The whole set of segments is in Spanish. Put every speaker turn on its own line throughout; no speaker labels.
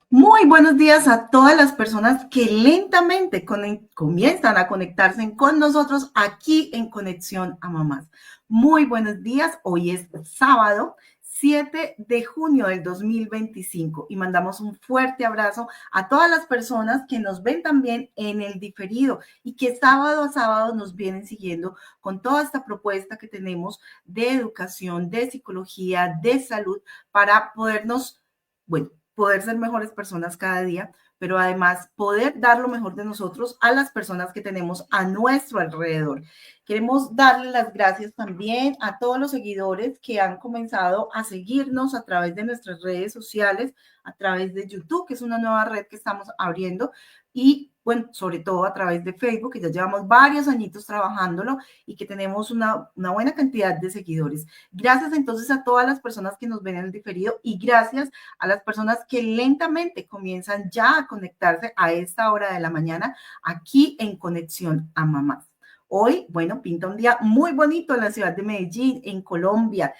Muy buenos días a todas las personas que lentamente comienzan a conectarse con nosotros aquí en Conexión a Mamás. Muy buenos días, hoy es sábado 7 de junio del 2025 y mandamos un fuerte abrazo a todas las personas que nos ven también en el diferido y que sábado a sábado nos vienen siguiendo con toda esta propuesta que tenemos de educación, de psicología, de salud para podernos, bueno, poder ser mejores personas cada día, pero además poder dar lo mejor de nosotros a las personas que tenemos a nuestro alrededor. Queremos darle las gracias también a todos los seguidores que han comenzado a seguirnos a través de nuestras redes sociales, a través de YouTube, que es una nueva red que estamos abriendo, y bueno, sobre todo a través de Facebook, que ya llevamos varios añitos trabajándolo y que tenemos una buena cantidad de seguidores. Gracias entonces a todas las personas que nos ven en el diferido y gracias a las personas que lentamente comienzan ya a conectarse a esta hora de la mañana aquí en Conexión a Mamás. Hoy, bueno, pinta un día muy bonito en la ciudad de Medellín, en Colombia.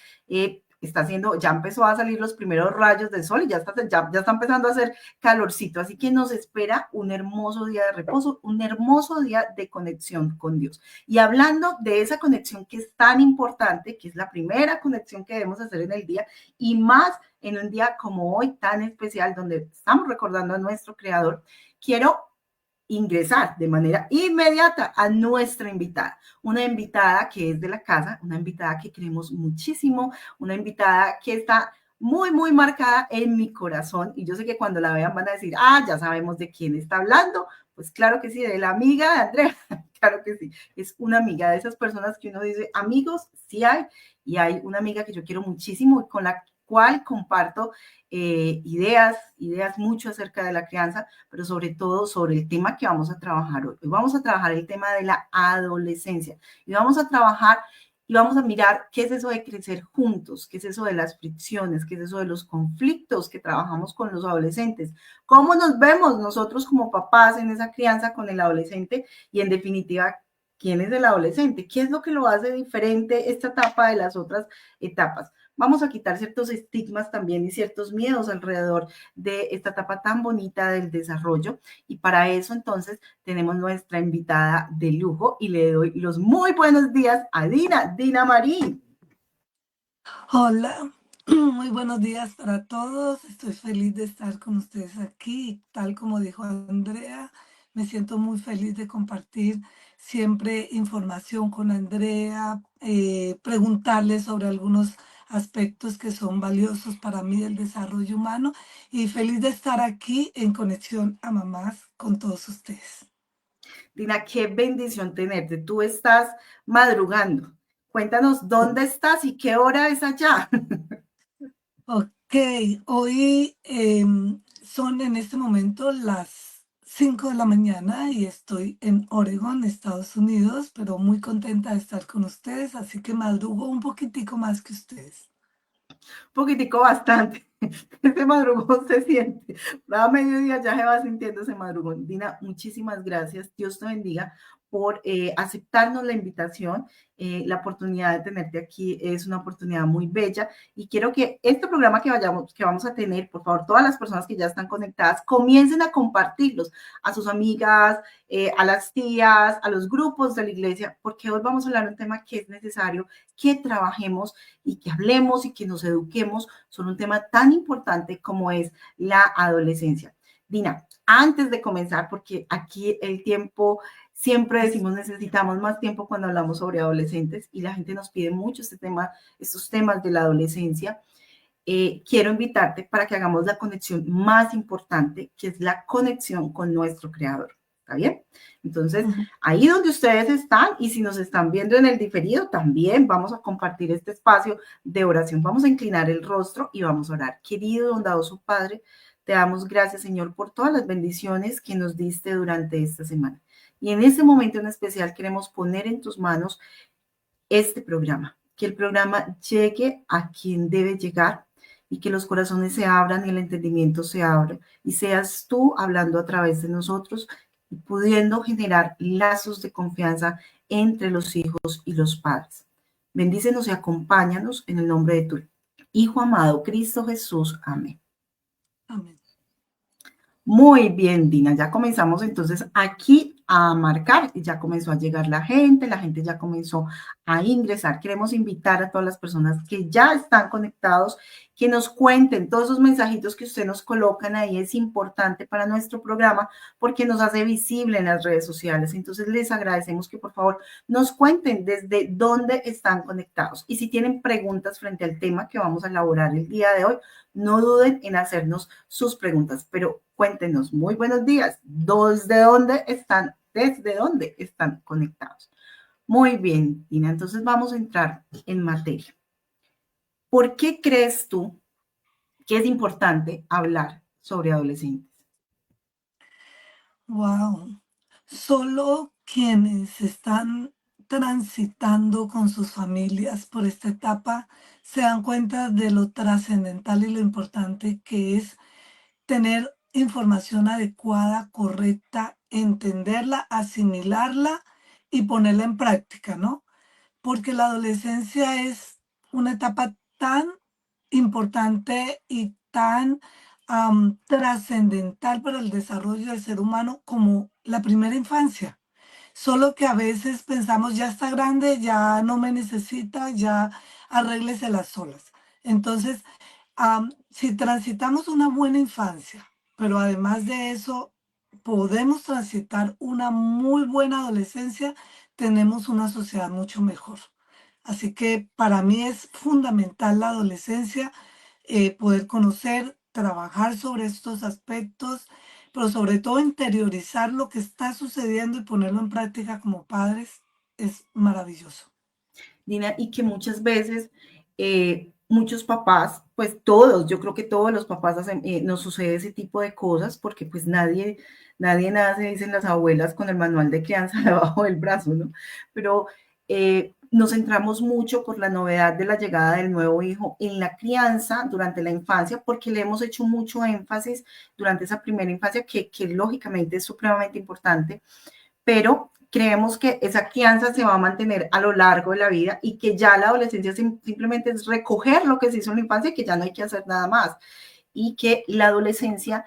Está haciendo, ya empezó a salir los primeros rayos del sol y ya está empezando a hacer calorcito, así que nos espera un hermoso día de reposo, un hermoso día de conexión con Dios. Y hablando de esa conexión que es tan importante, que es la primera conexión que debemos hacer en el día, y más en un día como hoy tan especial, donde estamos recordando a nuestro Creador, quiero ingresar de manera inmediata a nuestra invitada, una invitada que es de la casa, una invitada que queremos muchísimo, una invitada que está muy marcada en mi corazón y yo sé que cuando la vean van a decir, ya sabemos de quién está hablando, pues claro que sí, de la amiga de Andrea, claro que sí, es una amiga de esas personas que uno dice, amigos, sí hay, y hay una amiga que yo quiero muchísimo y con la cual comparto ideas mucho acerca de la crianza, pero sobre todo sobre el tema que vamos a trabajar hoy. Hoy vamos a trabajar el tema de la adolescencia y vamos a trabajar y vamos a mirar qué es eso de crecer juntos, qué es eso de las fricciones, qué es eso de los conflictos que trabajamos con los adolescentes, cómo nos vemos nosotros como papás en esa crianza con el adolescente y en definitiva, quién es el adolescente, qué es lo que lo hace diferente esta etapa de las otras etapas. Vamos a quitar ciertos estigmas también y ciertos miedos alrededor de esta etapa tan bonita del desarrollo. Y para eso entonces tenemos nuestra invitada de lujo y le doy los muy buenos días a Dina Marín.
Hola, muy buenos días para todos. Estoy feliz de estar con ustedes aquí. Tal como dijo Andrea, me siento muy feliz de compartir siempre información con Andrea, preguntarle sobre algunos aspectos que son valiosos para mí del desarrollo humano y feliz de estar aquí en Conexión a Mamás con todos ustedes.
Dina, qué bendición tenerte. Tú estás madrugando. Cuéntanos dónde estás y qué hora es allá.
Ok, hoy son en este momento las 5 de la mañana y estoy en Oregon, Estados Unidos, pero muy contenta de estar con ustedes, así que madrugo un poquitico más que ustedes.
Poquitico bastante. Ese madrugón se siente. Cada mediodía ya se va sintiendo ese madrugón. Dina, muchísimas gracias. Dios te bendiga por aceptarnos la invitación. La oportunidad de tenerte aquí es una oportunidad muy bella y quiero que este programa que vamos a tener, por favor, todas las personas que ya están conectadas, comiencen a compartirlos a sus amigas, a las tías, a los grupos de la iglesia, porque hoy vamos a hablar de un tema que es necesario que trabajemos y que hablemos y que nos eduquemos sobre un tema tan importante como es la adolescencia. Dina, antes de comenzar, porque aquí el tiempo, siempre decimos necesitamos más tiempo cuando hablamos sobre adolescentes y la gente nos pide mucho estos temas de la adolescencia. Quiero invitarte para que hagamos la conexión más importante, que es la conexión con nuestro creador. ¿Está bien? Entonces,
Ujú.
ahí donde ustedes están y si nos están viendo en el diferido, también vamos a compartir este espacio de oración. Vamos a inclinar el rostro y vamos a orar. Querido bondadoso Padre, te damos gracias, Señor, por todas las bendiciones que nos diste durante esta semana. Y en este momento en especial queremos poner en tus manos este programa, que el programa llegue a quien debe llegar y que los corazones se abran y el entendimiento se abra y seas tú hablando a través de nosotros y pudiendo generar lazos de confianza entre los hijos y los padres. Bendícenos y acompáñanos en el nombre de tu Hijo amado, Cristo Jesús. Amén.
Amén.
Muy bien, Dina, ya comenzamos entonces aquí a marcar y ya comenzó a llegar la gente ya comenzó a ingresar. Queremos invitar a todas las personas que ya están conectados, que nos cuenten todos esos mensajitos que ustedes nos colocan ahí. Es importante para nuestro programa porque nos hace visible en las redes sociales. Entonces les agradecemos que por favor nos cuenten desde dónde están conectados. Y si tienen preguntas frente al tema que vamos a elaborar el día de hoy, no duden en hacernos sus preguntas, pero cuéntenos, muy buenos días, ¿desde dónde están conectados? Muy bien, Tina, entonces vamos a entrar en materia. ¿Por qué crees tú que es importante hablar sobre adolescentes?
Wow. Solo quienes están transitando con sus familias por esta etapa se dan cuenta de lo trascendental y lo importante que es tener información adecuada, correcta, entenderla, asimilarla y ponerla en práctica, ¿no? Porque la adolescencia es una etapa tan importante y tan trascendental para el desarrollo del ser humano como la primera infancia. Solo que a veces pensamos, ya está grande, ya no me necesita, ya arrégleselas solas. Entonces, si transitamos una buena infancia, pero además de eso podemos transitar una muy buena adolescencia, tenemos una sociedad mucho mejor. Así que para mí es fundamental la adolescencia, poder conocer, trabajar sobre estos aspectos, pero sobre todo interiorizar lo que está sucediendo y ponerlo en práctica como padres es maravilloso.
Dina, y que muchas veces muchos papás, pues todos, yo creo que todos los papás nos sucede ese tipo de cosas porque pues nadie nace, dicen las abuelas, con el manual de crianza debajo del brazo, ¿no? Pero nos centramos mucho por la novedad de la llegada del nuevo hijo en la crianza durante la infancia, porque le hemos hecho mucho énfasis durante esa primera infancia, que lógicamente es supremamente importante, pero creemos que esa crianza se va a mantener a lo largo de la vida y que ya la adolescencia simplemente es recoger lo que se hizo en la infancia y que ya no hay que hacer nada más. Y que la adolescencia,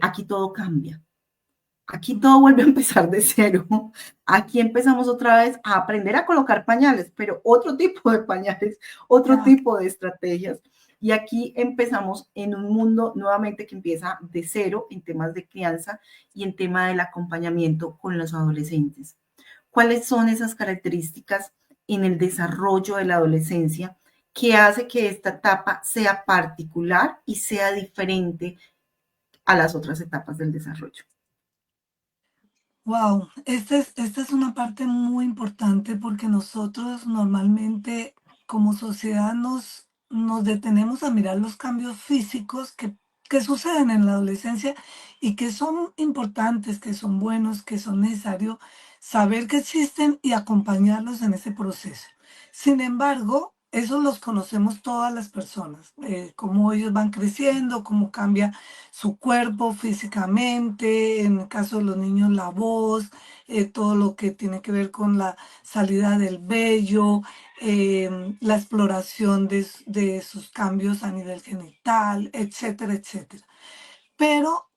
aquí todo cambia. Aquí todo vuelve a empezar de cero. Aquí empezamos otra vez a aprender a colocar pañales, pero otro tipo de pañales, otro
Ah,
tipo de estrategias. Y aquí empezamos en un mundo nuevamente que empieza de cero en temas de crianza y en tema del acompañamiento con los adolescentes. ¿Cuáles son esas características en el desarrollo de la adolescencia que hace que esta etapa sea particular y sea diferente a las otras etapas del desarrollo?
wow, esta es una parte muy importante porque nosotros normalmente como sociedad nos detenemos a mirar los cambios físicos que suceden en la adolescencia y que son importantes, que son buenos, que son necesarios saber que existen y acompañarlos en ese proceso. Sin embargo, eso los conocemos todas las personas, cómo ellos van creciendo, cómo cambia su cuerpo físicamente, en el caso de los niños la voz, todo lo que tiene que ver con la salida del vello, la exploración de sus cambios a nivel genital, etcétera, etcétera. Pero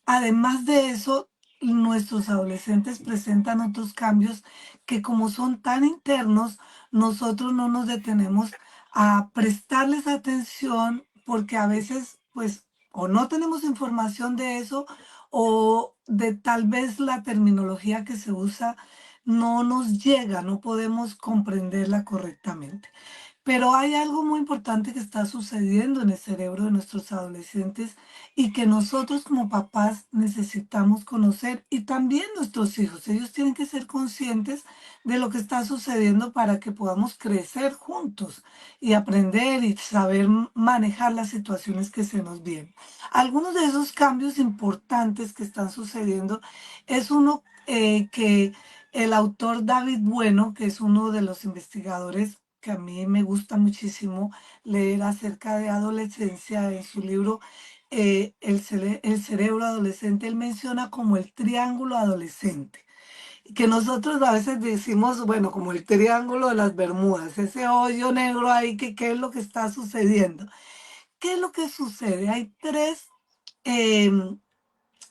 además de eso, nuestros adolescentes presentan otros cambios que como son tan internos, nosotros no nos detenemos a prestarles atención porque a veces pues o no tenemos información de eso o de tal vez la terminología que se usa no nos llega, no podemos comprenderla correctamente. Pero hay algo muy importante que está sucediendo en el cerebro de nuestros adolescentes y que nosotros como papás necesitamos conocer y también nuestros hijos. Ellos tienen que ser conscientes de lo que está sucediendo para que podamos crecer juntos y aprender y saber manejar las situaciones que se nos vienen. Algunos de esos cambios importantes que están sucediendo es uno que el autor David Bueno, que es uno de los investigadores que a mí me gusta muchísimo leer acerca de adolescencia en su libro el cerebro adolescente, él menciona como el triángulo adolescente, que nosotros a veces decimos, bueno, como el triángulo de las Bermudas, ese hoyo negro ahí, que qué es lo que está sucediendo. ¿Qué es lo que sucede? Hay tres em,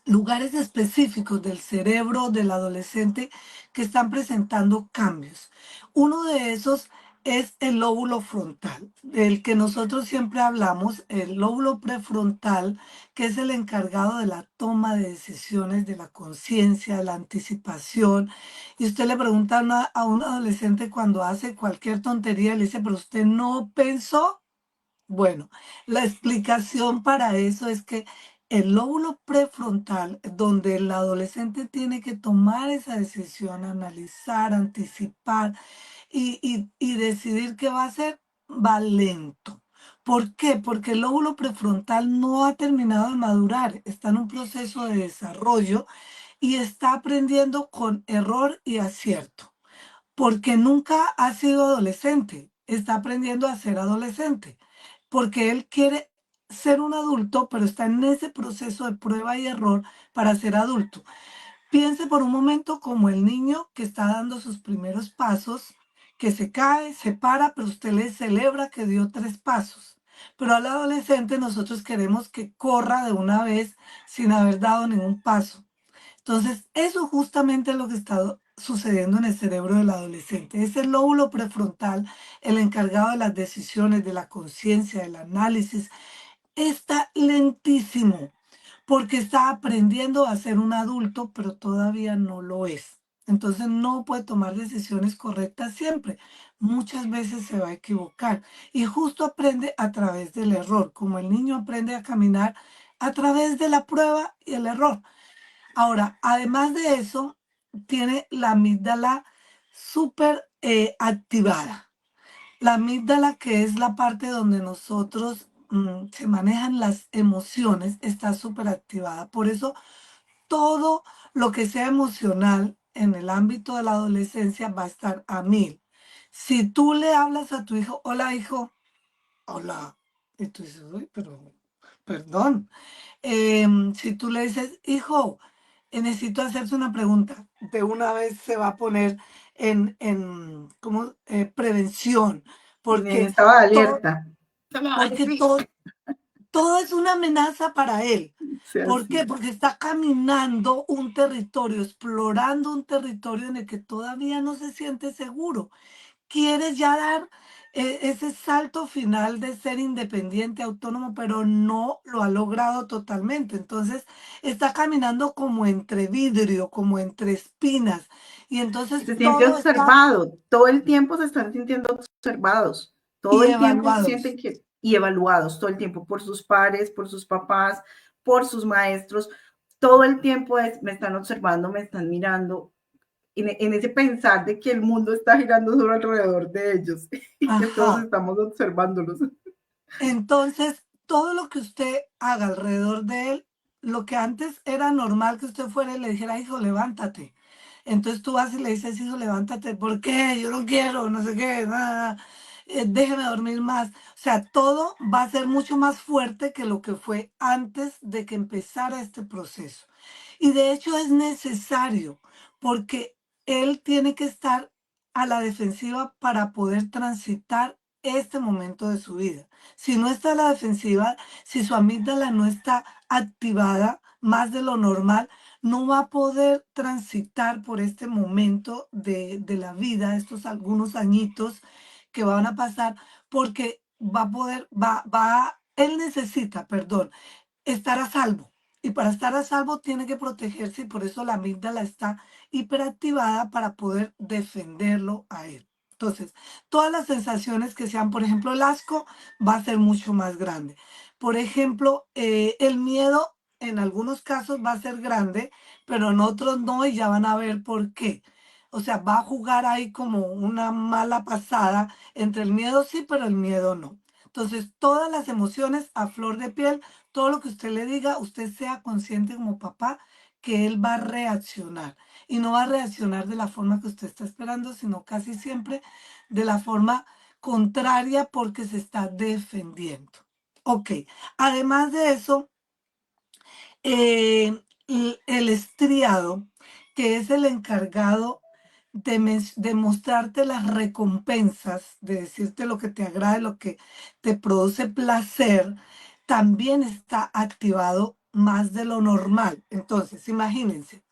lugares específicos del cerebro del adolescente que están presentando cambios. Uno de esos es el lóbulo frontal, del que nosotros siempre hablamos, el lóbulo prefrontal, que es el encargado de la toma de decisiones, de la conciencia, de la anticipación. Y usted le pregunta a un adolescente cuando hace cualquier tontería, le dice, pero usted no pensó. Bueno, la explicación para eso es que el lóbulo prefrontal, donde el adolescente tiene que tomar esa decisión, analizar, anticipar y decidir qué va a hacer, va lento. ¿Por qué? Porque el lóbulo prefrontal no ha terminado de madurar, está en un proceso de desarrollo y está aprendiendo con error y acierto, porque nunca ha sido adolescente, está aprendiendo a ser adolescente, porque él quiere ser un adulto, pero está en ese proceso de prueba y error para ser adulto. Piense por un momento como el niño que está dando sus primeros pasos, que se cae, se para, pero usted le celebra que dio 3 pasos. Pero al adolescente nosotros queremos que corra de una vez sin haber dado ningún paso. Entonces, eso justamente es lo que está sucediendo en el cerebro del adolescente. Es el lóbulo prefrontal el encargado de las decisiones, de la conciencia, del análisis. Está lentísimo porque está aprendiendo a ser un adulto, pero todavía no lo es. Entonces no puede tomar decisiones correctas siempre. Muchas veces se va a equivocar y justo aprende a través del error, como el niño aprende a caminar a través de la prueba y el error. Ahora, además de eso, tiene la amígdala súper activada. La amígdala, que es la parte donde nosotros se manejan las emociones, está súper activada. Por eso, todo lo que sea emocional en el ámbito de la adolescencia va a estar a 1000. Si tú le hablas a tu hijo, hola hijo, hola, y tú dices, uy, pero, perdón. Si tú le dices, hijo, necesito hacerte una pregunta, de una vez se va a poner en ¿cómo? Prevención,
En
porque
estado de
todo,
alerta. ¿Qué me va a
porque
decir?
todo es una amenaza para él.
Sea
¿Por qué?
así.
Porque está caminando un territorio, explorando un territorio en el que todavía no se siente seguro. Quiere ya dar ese salto final de ser independiente, autónomo, pero no lo ha logrado totalmente. Entonces está caminando como entre vidrio, como entre espinas. Y entonces
Se siente
todo está
observado, todo el tiempo se están sintiendo observados, todo
y
el tiempo sienten
evaluados.
que, y evaluados, todo el tiempo por sus pares, por sus papás, por sus maestros, todo el tiempo es, me están observando, me están mirando, en ese pensar de que el mundo está girando sobre alrededor de ellos y que todos
Ajá.
estamos observándolos.
Entonces, todo lo que usted haga alrededor de él, lo que antes era normal que usted fuera y le dijera, hijo, levántate. Entonces tú vas y le dices, hijo, levántate. ¿Por qué? Yo no quiero, no sé qué, nada. Déjeme dormir más. O sea, todo va a ser mucho más fuerte que lo que fue antes de que empezara este proceso. Y de hecho es necesario porque él tiene que estar a la defensiva para poder transitar este momento de su vida. Si no está a la defensiva, si su amígdala no está activada más de lo normal, no va a poder transitar por este momento de la vida, estos algunos añitos que van a pasar, porque va a poder, él necesita, perdón, estar a salvo. Y para estar a salvo tiene que protegerse y por eso la amígdala está hiperactivada para poder defenderlo a él. Entonces, todas las sensaciones que sean, por ejemplo, el asco va a ser mucho más grande. Por ejemplo, el miedo en algunos casos va a ser grande, pero en otros no y ya van a ver por qué. O sea, va a jugar ahí como una mala pasada entre el miedo sí, pero el miedo no. Entonces, todas las emociones a flor de piel, todo lo que usted le diga, usted sea consciente como papá que él va a reaccionar. Y no va a reaccionar de la forma que usted está esperando, sino casi siempre de la forma contraria porque se está defendiendo. Ok, además de eso, el estriado, que es el encargado de mostrarte las recompensas, de decirte lo que te agrada, lo que te produce placer, también está activado más de lo normal. Entonces, imagínense,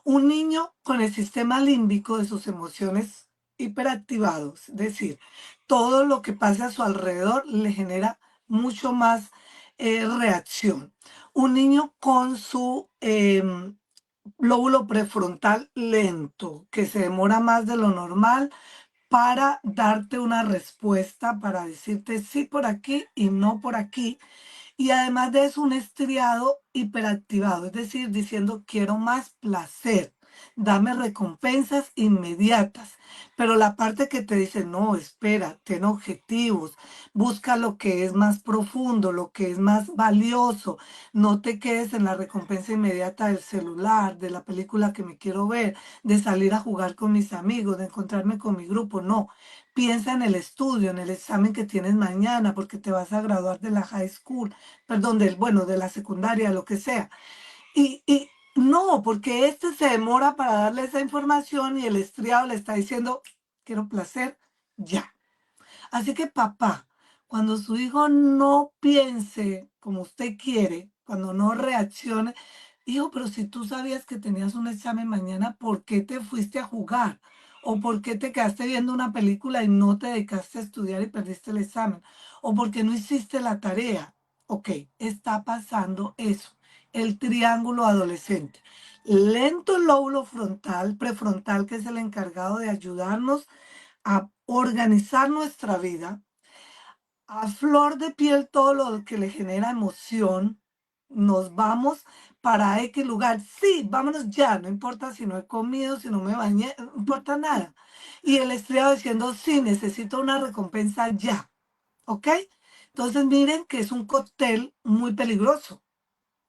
un niño con el sistema límbico de sus emociones hiperactivados, es decir, todo lo que pasa a su alrededor le genera mucho más reacción. Un niño con su lóbulo prefrontal lento, que se demora más de lo normal para darte una respuesta, para decirte sí por aquí y no por aquí. Y además de eso, un estriado hiperactivado, es decir, diciendo quiero más placer, dame recompensas inmediatas. Pero la parte que te dice, no, espera, ten objetivos, busca lo que es más profundo, lo que es más valioso, no te quedes en la recompensa inmediata del celular, de la película que me quiero ver, de salir a jugar con mis amigos, de encontrarme con mi grupo, no. Piensa en el estudio, en el examen que tienes mañana, porque te vas a graduar de la high school, perdón, bueno, de la secundaria, lo que sea. Y no, porque este se demora para darle esa información y el estriado le está diciendo, quiero placer, ya. Así que papá, cuando su hijo no piense como usted quiere, cuando no reaccione, hijo, pero si tú sabías que tenías un examen mañana, ¿por qué te fuiste a jugar? ¿O por qué te quedaste viendo una película y no te dedicaste a estudiar y perdiste el examen? ¿O por qué no hiciste la tarea? Ok, está pasando eso. El triángulo adolescente. Lento el lóbulo frontal, prefrontal, que es el encargado de ayudarnos a organizar nuestra vida, a flor de piel todo lo que le genera emoción, nos vamos para X lugar. Sí, vámonos ya, no importa si no he comido, si no me bañé, no importa nada. Y el estriado diciendo, sí, necesito una recompensa ya, ¿ok? Entonces miren que es un cóctel muy peligroso.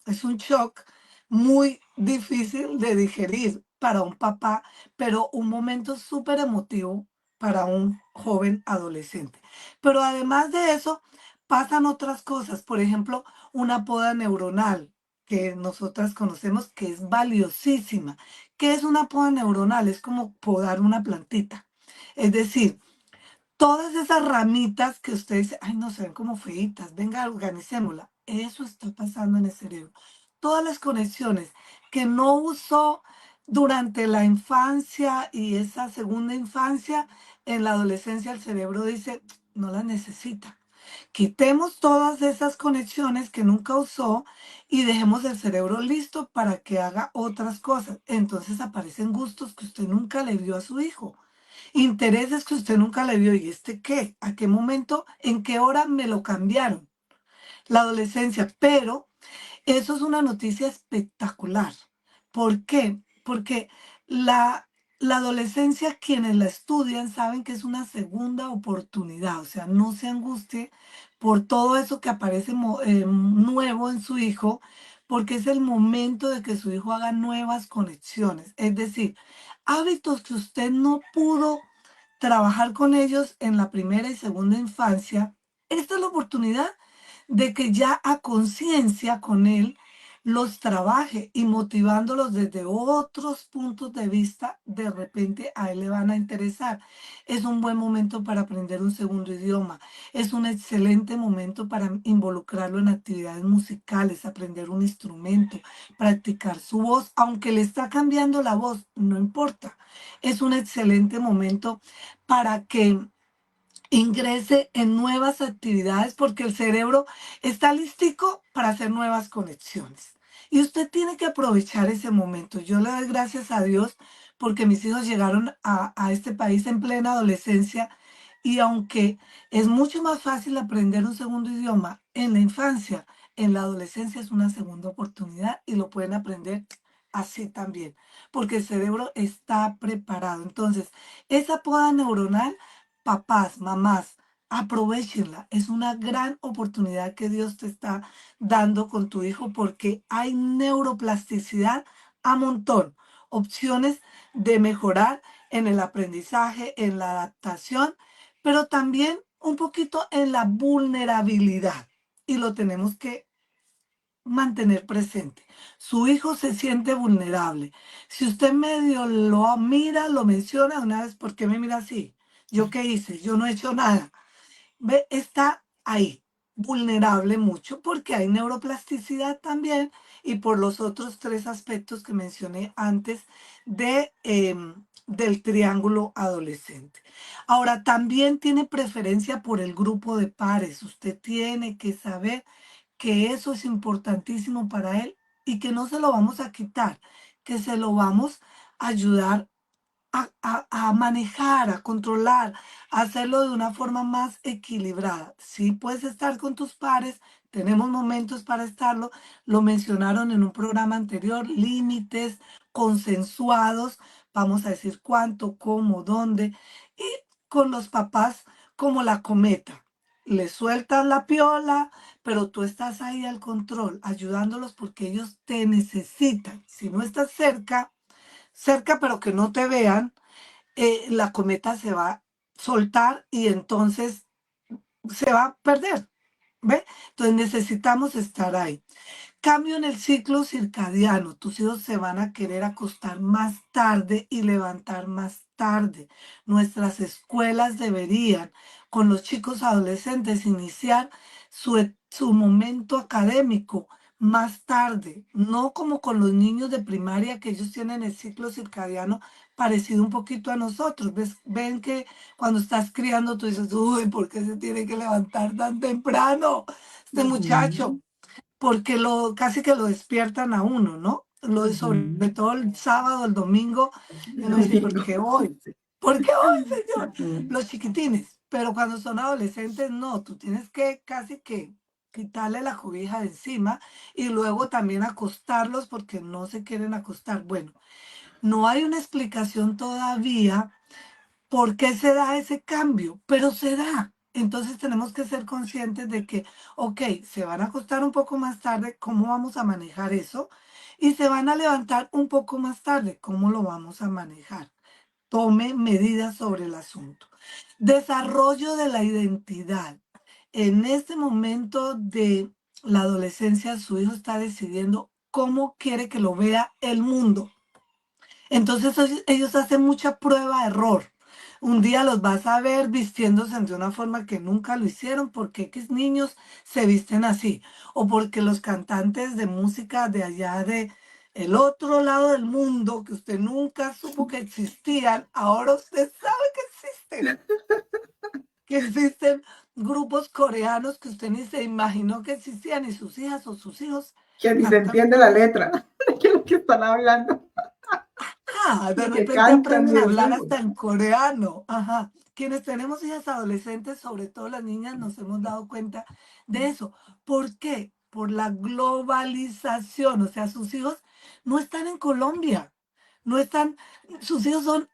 Es un shock muy difícil de digerir para un papá, pero un momento súper emotivo para un joven adolescente. Pero además de eso, pasan otras cosas. Por ejemplo, una poda neuronal que nosotras conocemos que es valiosísima. ¿Qué es una poda neuronal? Es como podar una plantita. Es decir, todas esas ramitas que usted dice, ay, no se ven como feitas, venga, organicémosla. Eso está pasando en el cerebro. Todas las conexiones que no usó durante la infancia y esa segunda infancia, en la adolescencia el cerebro dice, no las necesita. Quitemos todas esas conexiones que nunca usó y dejemos el cerebro listo para que haga otras cosas. Entonces aparecen gustos que usted nunca le dio a su hijo, intereses que usted nunca le vio. ¿Y este qué? ¿A qué momento? ¿En qué hora me lo cambiaron? La adolescencia. Pero eso es una noticia espectacular. ¿Por qué? Porque la adolescencia, quienes la estudian, saben que es una segunda oportunidad. O sea, no se angustie por todo eso que aparece nuevo en su hijo, porque es el momento de que su hijo haga nuevas conexiones. Es decir, hábitos que usted no pudo trabajar con ellos en la primera y segunda infancia. Esta es la oportunidad de que ya a conciencia con él los trabaje y motivándolos desde otros puntos de vista, de repente a él le van a interesar. Es un buen momento para aprender un segundo idioma. Es un excelente momento para involucrarlo en actividades musicales, aprender un instrumento, practicar su voz, aunque le está cambiando la voz, no importa. Es un excelente momento para que ingrese en nuevas actividades porque el cerebro está listico para hacer nuevas conexiones. Y usted tiene que aprovechar ese momento. Yo le doy gracias a Dios porque mis hijos llegaron a este país en plena adolescencia y aunque es mucho más fácil aprender un segundo idioma en la infancia, en la adolescencia es una segunda oportunidad y lo pueden aprender así también, porque el cerebro está preparado. Entonces, esa poda neuronal, papás, mamás, aprovechenla. Es una gran oportunidad que Dios te está dando con tu hijo porque hay neuroplasticidad a montón, opciones de mejorar en el aprendizaje, en la adaptación, pero también un poquito en la vulnerabilidad. Y lo tenemos que mantener presente. Su hijo se siente vulnerable. Si usted medio lo mira, lo menciona una vez, ¿por qué me mira así? ¿Yo qué hice? Yo no he hecho nada. Ve, está ahí. vulnerable mucho porque hay neuroplasticidad también y por los otros tres aspectos que mencioné antes del triángulo adolescente. Ahora, también tiene preferencia por el grupo de pares. Usted tiene que saber que eso es importantísimo para él y que no se lo vamos a quitar, que se lo vamos a ayudar a manejar, a controlar, a hacerlo de una forma más equilibrada. Sí puedes estar con tus pares, tenemos momentos para estarlo, lo mencionaron en un programa anterior, límites consensuados, vamos a decir cuánto, cómo, dónde, y con los papás como la cometa. Le sueltas la piola, pero tú estás ahí al control, ayudándolos porque ellos te necesitan. Si no estás cerca pero que no te vean, la cometa se va a soltar y entonces se va a perder. ¿Ve? Entonces necesitamos estar ahí. Cambio en el ciclo circadiano. Tus hijos se van a querer acostar más tarde y levantar más tarde. Nuestras escuelas deberían, con los chicos adolescentes, iniciar su momento académico más tarde, no como con los niños de primaria que ellos tienen el ciclo circadiano parecido un poquito a nosotros. Ven que cuando estás criando tú dices, uy, ¿por qué se tiene que levantar tan temprano este muchacho?
Ujú,
Porque casi que lo despiertan a uno, ¿no? Sobre
ujú.
todo el sábado, el domingo, y
El
uno dice, ¿por
domingo.
qué hoy?
Sí.
¿Por qué hoy, señor?
Ujú,
Los chiquitines, pero cuando son adolescentes, no, tú tienes que casi que quitarle la cobija de encima y luego también acostarlos porque no se quieren acostar. Bueno, no hay una explicación todavía por qué se da ese cambio, pero se da. Entonces tenemos que ser conscientes de que, ok, se van a acostar un poco más tarde, ¿cómo vamos a manejar eso? Y se van a levantar un poco más tarde, ¿cómo lo vamos a manejar? Tome medidas sobre el asunto. Desarrollo de la identidad. En este momento de la adolescencia, su hijo está decidiendo cómo quiere que lo vea el mundo. Entonces ellos hacen mucha prueba-error. Un día los vas a ver vistiéndose de una forma que nunca lo hicieron porque X niños se visten así. O porque los cantantes de música de allá de el otro lado del mundo que usted nunca supo que existían, ahora usted sabe que existen. Que existen grupos coreanos que usted ni se imaginó que existían y sus hijas o sus hijos
Que ni se
cantan.
entiende la letra de qué es lo que están hablando,
De
lo que
repente
cantan,
aprenden a
Dios
hablar
mío.
hasta en coreano. Ajá. Quienes tenemos hijas adolescentes, sobre todo las niñas, nos hemos dado cuenta de eso. ¿Por qué? Por la globalización. O sea, sus hijos no están en Colombia. No están, sus hijos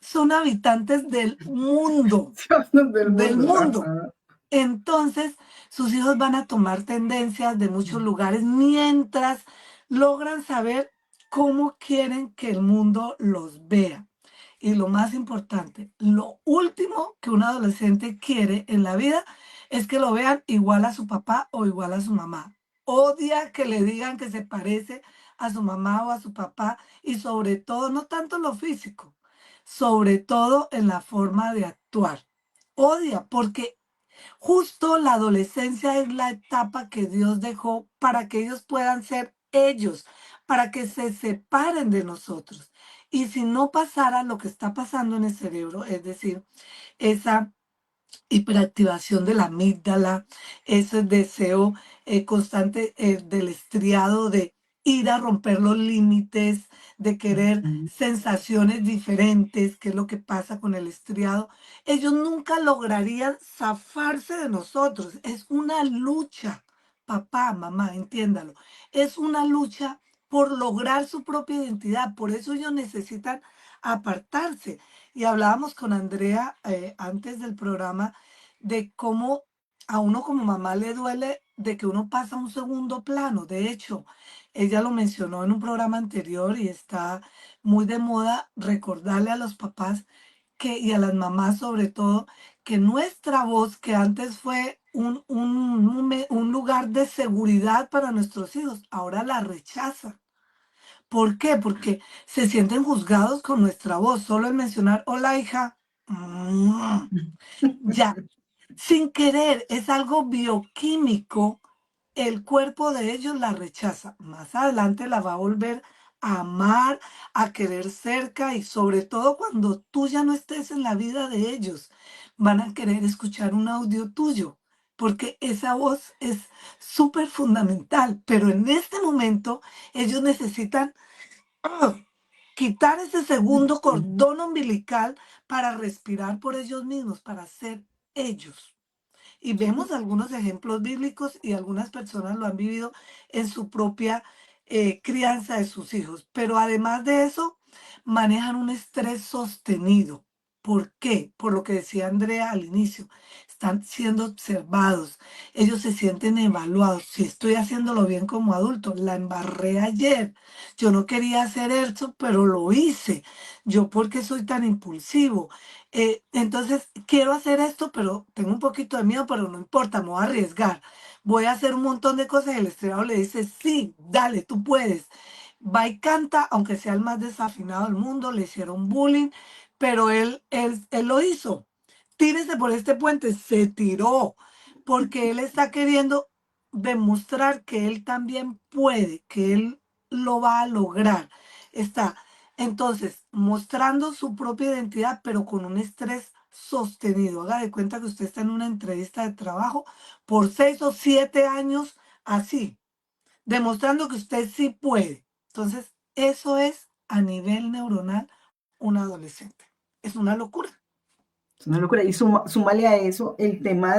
son habitantes del mundo.
Dios del
Del
mundo.
mundo.
Ajá.
Entonces, sus hijos van a tomar tendencias de muchos lugares mientras logran saber cómo quieren que el mundo los vea. Y lo más importante, lo último que un adolescente quiere en la vida es que lo vean igual a su papá o igual a su mamá. Odia que le digan que se parece a su mamá o a su papá y sobre todo, no tanto en lo físico, sobre todo en la forma de actuar. Odia porque justo la adolescencia es la etapa que Dios dejó para que ellos puedan ser ellos, para que se separen de nosotros. Y si no pasara lo que está pasando en el cerebro, es decir, esa hiperactivación de la amígdala, ese deseo constante del estriado de ir a romper los límites, de querer
Ujú.
sensaciones diferentes, que es lo que pasa con el estriado, ellos nunca lograrían zafarse de nosotros. Es una lucha, papá, mamá, entiéndalo. Es una lucha por lograr su propia identidad. Por eso ellos necesitan apartarse. Y hablábamos con Andrea antes del programa de cómo a uno como mamá le duele de que uno pasa a un segundo plano. De hecho, ella lo mencionó en un programa anterior y está muy de moda recordarle a los papás que, y a las mamás sobre todo, que nuestra voz, que antes fue un lugar de seguridad para nuestros hijos, ahora la rechazan. ¿Por qué? Porque se sienten juzgados con nuestra voz. Solo el mencionar, hola hija, ya. sin querer, es algo bioquímico. El cuerpo de ellos la rechaza. Más adelante la va a volver a amar, a querer cerca y sobre todo cuando tú ya no estés en la vida de ellos, van a querer escuchar un audio tuyo, porque esa voz es súper fundamental, pero en este momento ellos necesitan ¡ah! Quitar ese segundo cordón umbilical para respirar por ellos mismos, para ser ellos. Y vemos algunos ejemplos bíblicos y algunas personas lo han vivido en su propia crianza de sus hijos. Pero además de eso, manejan un estrés sostenido. ¿Por qué? Por lo que decía Andrea al inicio. Están siendo observados. Ellos se sienten evaluados. Si estoy haciéndolo bien como adulto, la embarré ayer. Yo no quería hacer esto, pero lo hice. Yo, ¿por qué soy tan impulsivo? Entonces, quiero hacer esto, pero tengo un poquito de miedo, pero no importa, me voy a arriesgar. Voy a hacer un montón de cosas y el estrellado le dice, sí, dale, tú puedes. Va y canta, aunque sea el más desafinado del mundo, le hicieron bullying, pero él lo hizo. Tírese por este puente, se tiró, porque él está queriendo demostrar que él también puede, que él lo va a lograr. Está entonces, mostrando su propia identidad, pero con un estrés sostenido. Haga de cuenta que usted está en una entrevista de trabajo por 6 o 7 años así, demostrando que usted sí puede. Entonces, eso es a nivel neuronal un adolescente. Es una locura.
Es una locura. Y súmale a eso el tema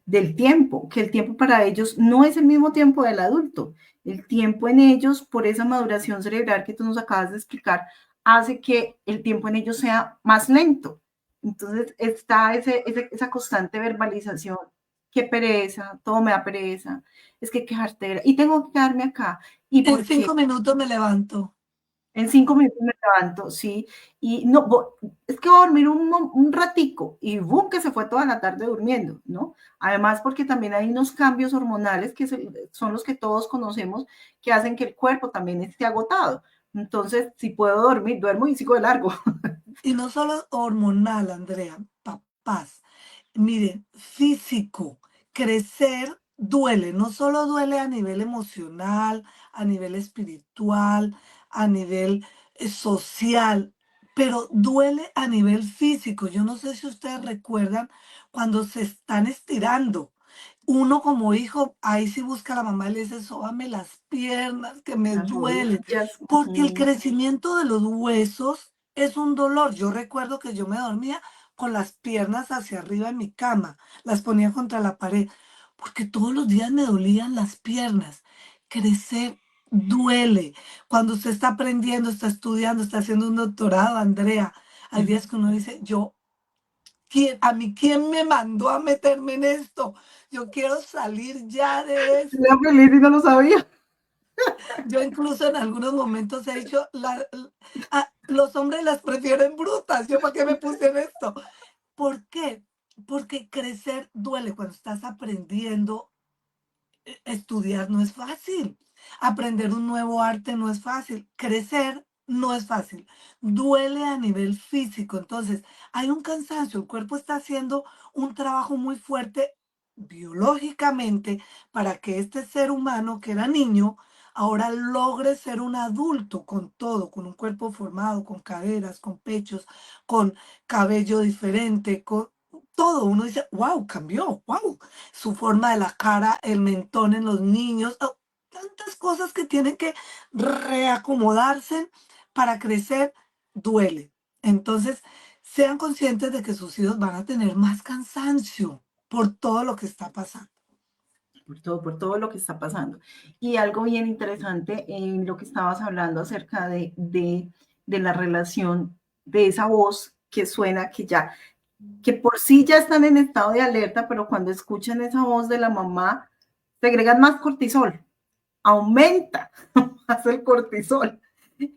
del tiempo, que el tiempo para ellos no es el mismo tiempo del adulto. El tiempo en ellos, por esa maduración cerebral que tú nos acabas de explicar, hace que el tiempo en ellos sea más lento. Entonces está esa constante verbalización, qué pereza, todo me da pereza, es que quejarte, y tengo que quedarme acá. ¿Y
En
por qué?
5 minutos me levanto.
En 5 minutos me levanto, sí, y no, es que voy a dormir un ratico, y boom, que se fue toda la tarde durmiendo, ¿no? Además, porque también hay unos cambios hormonales que son los que todos conocemos, que hacen que el cuerpo también esté agotado. Entonces, si puedo dormir, duermo y sigo de largo.
Y no solo hormonal, Andrea, papás. Miren, físico, crecer duele, no solo duele a nivel emocional, a nivel espiritual, a nivel social, pero duele a nivel físico. Yo no sé si ustedes recuerdan cuando se están estirando. Uno como hijo, ahí sí busca a la mamá y le dice, sóbame las piernas que me
Las
duelen,
rodillas.
porque el crecimiento de los huesos es un dolor. Yo recuerdo que yo me dormía con las piernas hacia arriba en mi cama, las ponía contra la pared, porque todos los días me dolían las piernas. Crecer duele. Cuando usted está aprendiendo, está estudiando, está haciendo un doctorado, Andrea, hay días que uno dice, yo, a mí quién me mandó a meterme en esto? Yo quiero salir ya de
Era
esto.
feliz y no lo sabía.
Yo incluso en algunos momentos he dicho, los hombres las prefieren brutas, ¿yo para qué me puse en esto? ¿Por qué? Porque crecer duele cuando estás aprendiendo. Estudiar no es fácil, aprender un nuevo arte no es fácil, crecer no es fácil, duele a nivel físico. Entonces, hay un cansancio, el cuerpo está haciendo un trabajo muy fuerte biológicamente para que este ser humano que era niño ahora logre ser un adulto con todo, con un cuerpo formado, con caderas, con pechos, con cabello diferente, con todo. Uno dice, wow, cambió, wow, su forma de la cara, el mentón en los niños, tantas cosas que tienen que reacomodarse para crecer, duele. Entonces, sean conscientes de que sus hijos van a tener más cansancio por todo lo que está pasando.
Por todo lo que está pasando. Y algo bien interesante en lo que estabas hablando acerca de la relación, de esa voz que suena, que por sí ya están en estado de alerta, pero cuando escuchan esa voz de la mamá, se agregan más cortisol, aumenta más el cortisol.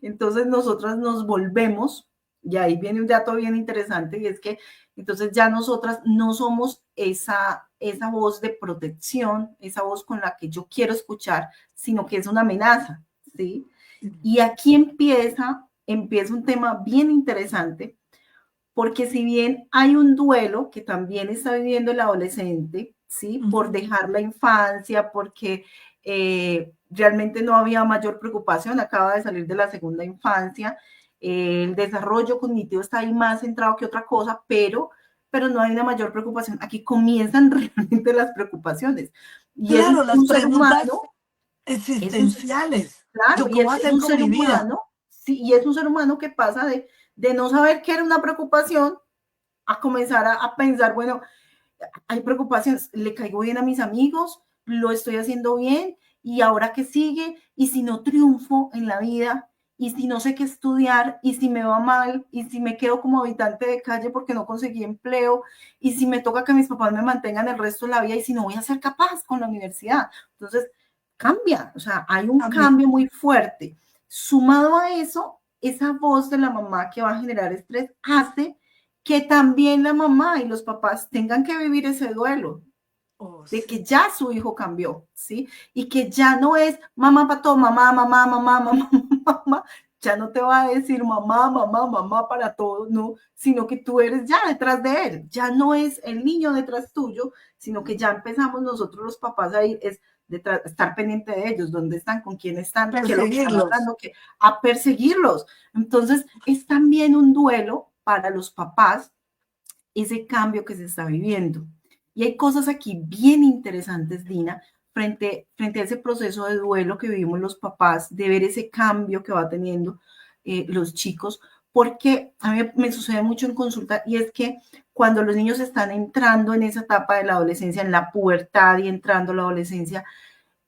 Entonces nosotras nos volvemos, y ahí viene un dato bien interesante, y es que entonces ya nosotras no somos esa voz de protección, esa voz con la que yo quiero escuchar, sino que es una amenaza, ¿sí? Y aquí empieza un tema bien interesante, porque si bien hay un duelo que también está viviendo el adolescente, ¿sí? Por dejar la infancia, porque realmente no había mayor preocupación, acaba de salir de la segunda infancia, el desarrollo cognitivo está ahí más centrado que otra cosa, pero no hay una mayor preocupación. Aquí comienzan realmente las preocupaciones. Y es
Claro, las
un ser
preguntas
humano, es un,
existenciales.
claro,
¿Yo
y
qué voy a
es
hacer
un
con
ser
mi vida?
humano, sí, y es un ser humano que pasa de no saber qué era una preocupación a comenzar a pensar, bueno, hay preocupaciones, le caigo bien a mis amigos, lo estoy haciendo bien, y ahora qué sigue, y si no triunfo en la vida, y si no sé qué estudiar, y si me va mal, y si me quedo como habitante de calle porque no conseguí empleo, y si me toca que mis papás me mantengan el resto de la vida, y si no voy a ser capaz con la universidad. Entonces, cambia, o sea, hay un
También.
cambio muy fuerte. Sumado a eso, esa voz de la mamá que va a generar estrés hace que también la mamá y los papás tengan que vivir ese duelo
Oh,
de que
sí.
ya su hijo cambió, ¿sí? Y que ya no es mamá para todo, mamá, mamá, mamá, mamá, mamá, ya no te va a decir mamá, mamá, mamá para todo, no, sino que tú eres ya detrás de él, ya no es el niño detrás tuyo, sino que ya empezamos nosotros los papás a ir, es detrás, estar pendiente de ellos, dónde están, con quién están, qué es lo que están
Perseguirlos.
hablando, a perseguirlos. Entonces, es también un duelo para los papás ese cambio que se está viviendo. Y hay cosas aquí bien interesantes, Dina, frente a ese proceso de duelo que vivimos los papás, de ver ese cambio que va teniendo los chicos, porque a mí me sucede mucho en consulta y es que cuando los niños están entrando en esa etapa de la adolescencia, en la pubertad y entrando a la adolescencia,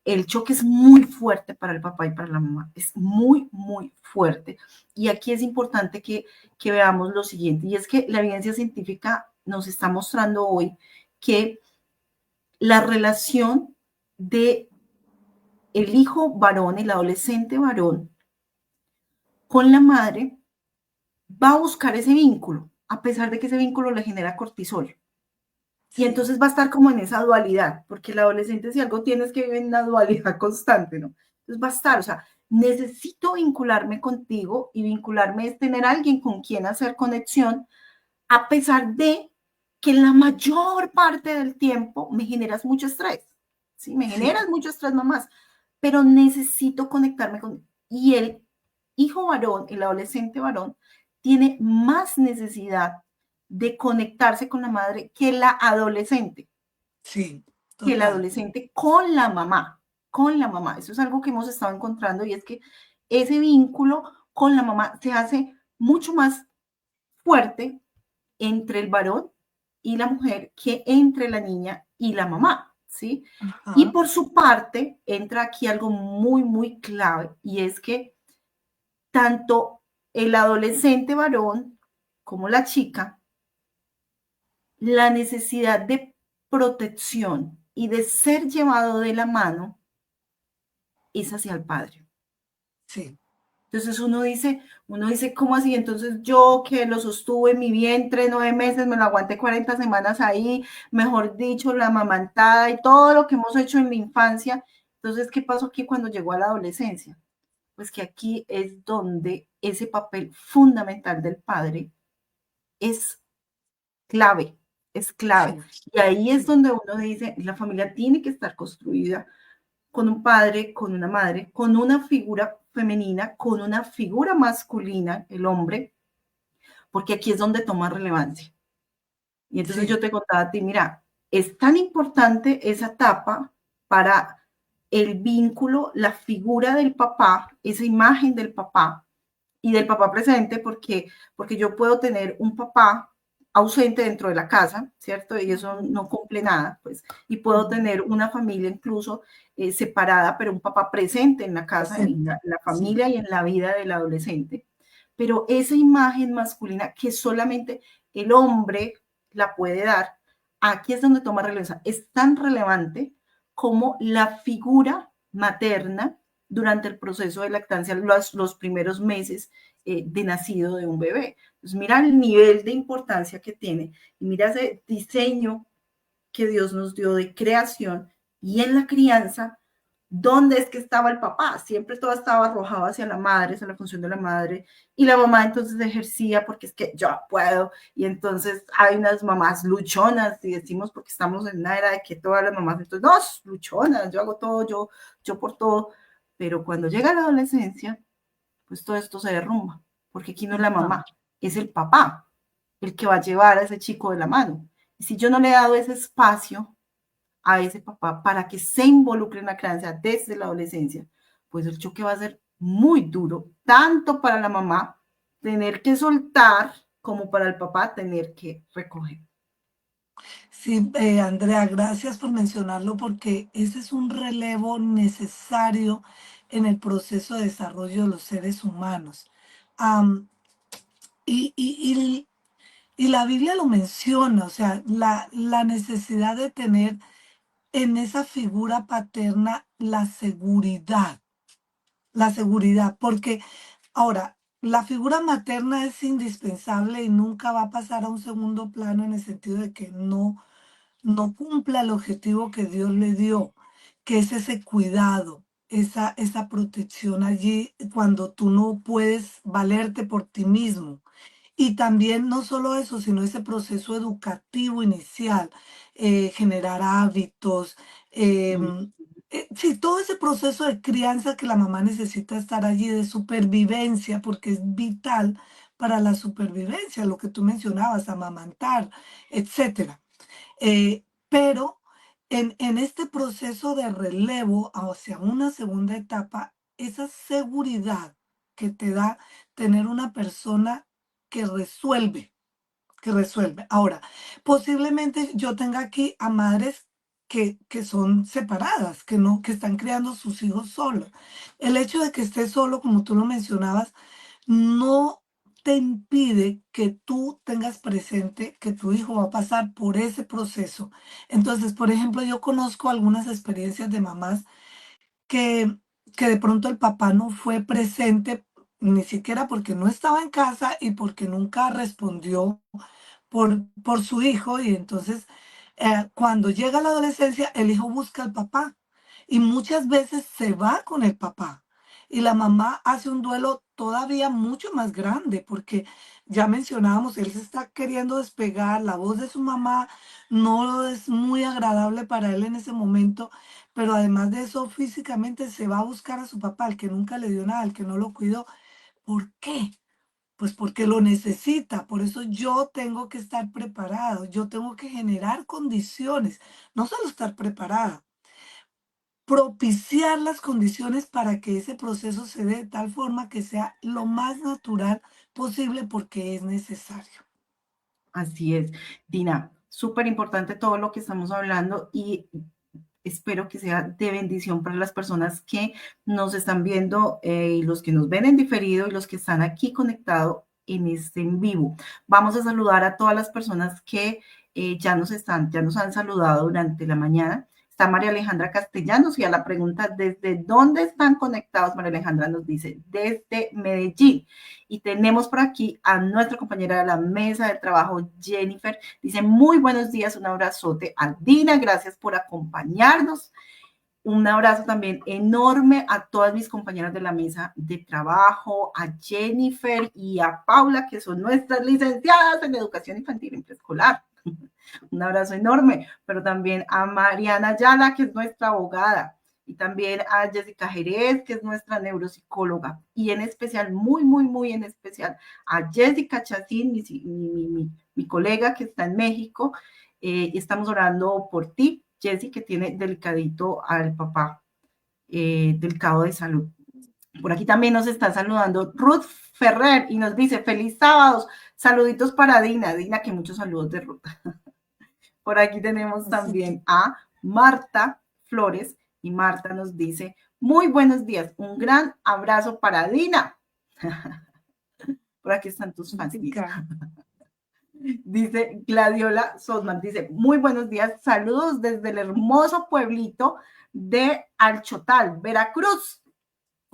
el choque es muy fuerte para el papá y para la mamá, es muy, muy fuerte. Y aquí es importante que veamos lo siguiente, y es que la evidencia científica nos está mostrando hoy que la relación de el hijo varón, el adolescente varón, con la madre, va a buscar ese vínculo, a pesar de que ese vínculo le genera cortisol. Y
Sí,
entonces va a estar como en esa dualidad, porque el adolescente si algo tienes que vivir en una dualidad constante, ¿no? Entonces va a estar, o sea, necesito vincularme contigo y vincularme es tener a alguien con quien hacer conexión, a pesar de que la mayor parte del tiempo me generas mucho estrés, ¿sí? Me
sí,
generas mucho estrés nomás, pero necesito conectarme con... Y el hijo varón, el adolescente varón, tiene más necesidad de conectarse con la madre que la adolescente,
sí,
que el
total.
adolescente con la mamá, con la mamá. Eso es algo que hemos estado encontrando y es que ese vínculo con la mamá se hace mucho más fuerte entre el varón y la mujer que entre la niña y la mamá, ¿sí? Y
Ajá,
por su parte, entra aquí algo muy, muy clave y es que tanto el adolescente varón como la chica, la necesidad de protección y de ser llevado de la mano es hacia el padre.
sí,
Entonces uno dice, ¿cómo así? Entonces yo que lo sostuve en mi vientre 9 meses, me lo aguanté 40 semanas ahí, mejor dicho, la amamantada y todo lo que hemos hecho en la infancia. Entonces, ¿qué pasó aquí cuando llegó a la adolescencia? Pues que aquí es donde ese papel fundamental del padre es clave, es clave.
sí,
Y ahí es
sí,
donde uno dice, la familia tiene que estar construida con un padre, con una madre, con una figura femenina, con una figura masculina, el hombre, porque aquí es donde toma relevancia. Y entonces yo
sí,
te contaba a ti, mira, es tan importante esa etapa para el vínculo, la figura del papá, esa imagen del papá, y del papá presente, porque yo puedo tener un papá ausente dentro de la casa, ¿cierto? Y eso
ujú,
no cumple nada, pues, y puedo
ujú,
tener una familia incluso separada, pero un papá presente en la casa, en
presente.
la
Sí,
familia y en la vida del adolescente. Pero esa imagen masculina que solamente el hombre la puede dar, aquí es donde toma relevancia. Es tan relevante como la figura materna durante el proceso de lactancia, los primeros meses de nacido de un bebé. Pues mira el nivel de importancia que tiene y mira ese diseño que Dios nos dio de creación y en la crianza ¿Dónde es que estaba el papá? Siempre todo estaba arrojado hacia la madre, hacia la función de la madre, y la mamá entonces ejercía porque es que yo puedo, y entonces hay unas mamás luchonas, y decimos porque estamos en una era de que todas las mamás, entonces, no, luchonas, yo hago todo, yo por todo, pero cuando llega la adolescencia, pues todo esto se derrumba, porque aquí no es la
Ajá.
mamá, es el papá el que va a llevar a ese chico de la mano. Y si yo no le he dado ese espacio a ese papá para que se involucre en la crianza desde la adolescencia, pues el choque va a ser muy duro, tanto para la mamá tener que soltar como para el papá tener que recoger.
Sí, Andrea, gracias por mencionarlo porque ese es un relevo necesario en el proceso de desarrollo de los seres humanos. Am, y, y, y la Biblia lo menciona, o sea, la necesidad de tener en esa figura paterna la seguridad, porque ahora, la figura materna es indispensable y nunca va a pasar a un segundo plano en el sentido de que no cumpla el objetivo que Dios le dio, que es ese cuidado, esa protección allí cuando tú no puedes valerte por ti mismo. Y también no solo eso, sino ese proceso educativo inicial, generar hábitos,
Mm,
sí, todo ese proceso de crianza que la mamá necesita estar allí, de supervivencia, porque es vital para la supervivencia, lo que tú mencionabas, amamantar, etcétera. Pero en este proceso de relevo hacia una segunda etapa, esa seguridad que te da tener una persona que resuelve, que resuelve. Ahora, posiblemente yo tenga aquí a madres que son separadas, que no, que están criando sus hijos solos. El hecho de que estés solo, como tú lo mencionabas, no te impide que tú tengas presente que tu hijo va a pasar por ese proceso. Entonces, por ejemplo, yo conozco algunas experiencias de mamás que, que de pronto el papá no fue presente, ni siquiera porque no estaba en casa y porque nunca respondió por su hijo y entonces cuando llega la adolescencia el hijo busca al papá y muchas veces se va con el papá y la mamá hace un duelo todavía mucho más grande porque ya mencionábamos, él se está queriendo despegar, la voz de su mamá no es muy agradable para él en ese momento, pero además de eso físicamente se va a buscar a su papá, el que nunca le dio nada, el que no lo cuidó. ¿Por qué? Pues porque lo necesita, por eso yo tengo que estar preparado, yo tengo que generar condiciones, no solo estar preparada, propiciar las condiciones para que ese proceso se dé de tal forma que sea lo más natural posible porque es necesario.
así es, Dina, súper importante todo lo que estamos hablando y espero que sea de bendición para las personas que nos están viendo y los que nos ven en diferido y los que están aquí conectados en este en vivo. Vamos a saludar a todas las personas que ya nos han saludado durante la mañana. Está María Alejandra Castellanos y a la pregunta ¿desde dónde están conectados? María Alejandra nos dice desde Medellín. Y tenemos por aquí a nuestra compañera de la mesa de trabajo, Jennifer. Dice, muy buenos días, un abrazote a Dina, gracias por acompañarnos. Un abrazo también enorme a todas mis compañeras de la mesa de trabajo, a Jennifer y a Paula, que son nuestras licenciadas en educación infantil y preescolar. Un abrazo enorme, pero también a Mariana Ayala, que es nuestra abogada, y también a Jessica Jerez, que es nuestra neuropsicóloga, y en especial, muy en especial, a Jessica Chacín, mi colega que está en México, y estamos orando por ti, Jessy, que tiene delicadito al papá, delicado de salud. Por aquí también nos está saludando Ruth Ferrer y nos dice, feliz sábado, saluditos para Dina, Dina, que muchos saludos de Ruth. Por aquí tenemos
Así que,
también a Marta Flores y Marta nos dice, muy buenos días, un gran abrazo para Dina. Por aquí están tus fans,
así
Dina.
que,
Dice Gladiola Sosman, dice, muy buenos días, saludos desde el hermoso pueblito de Alchotal, Veracruz.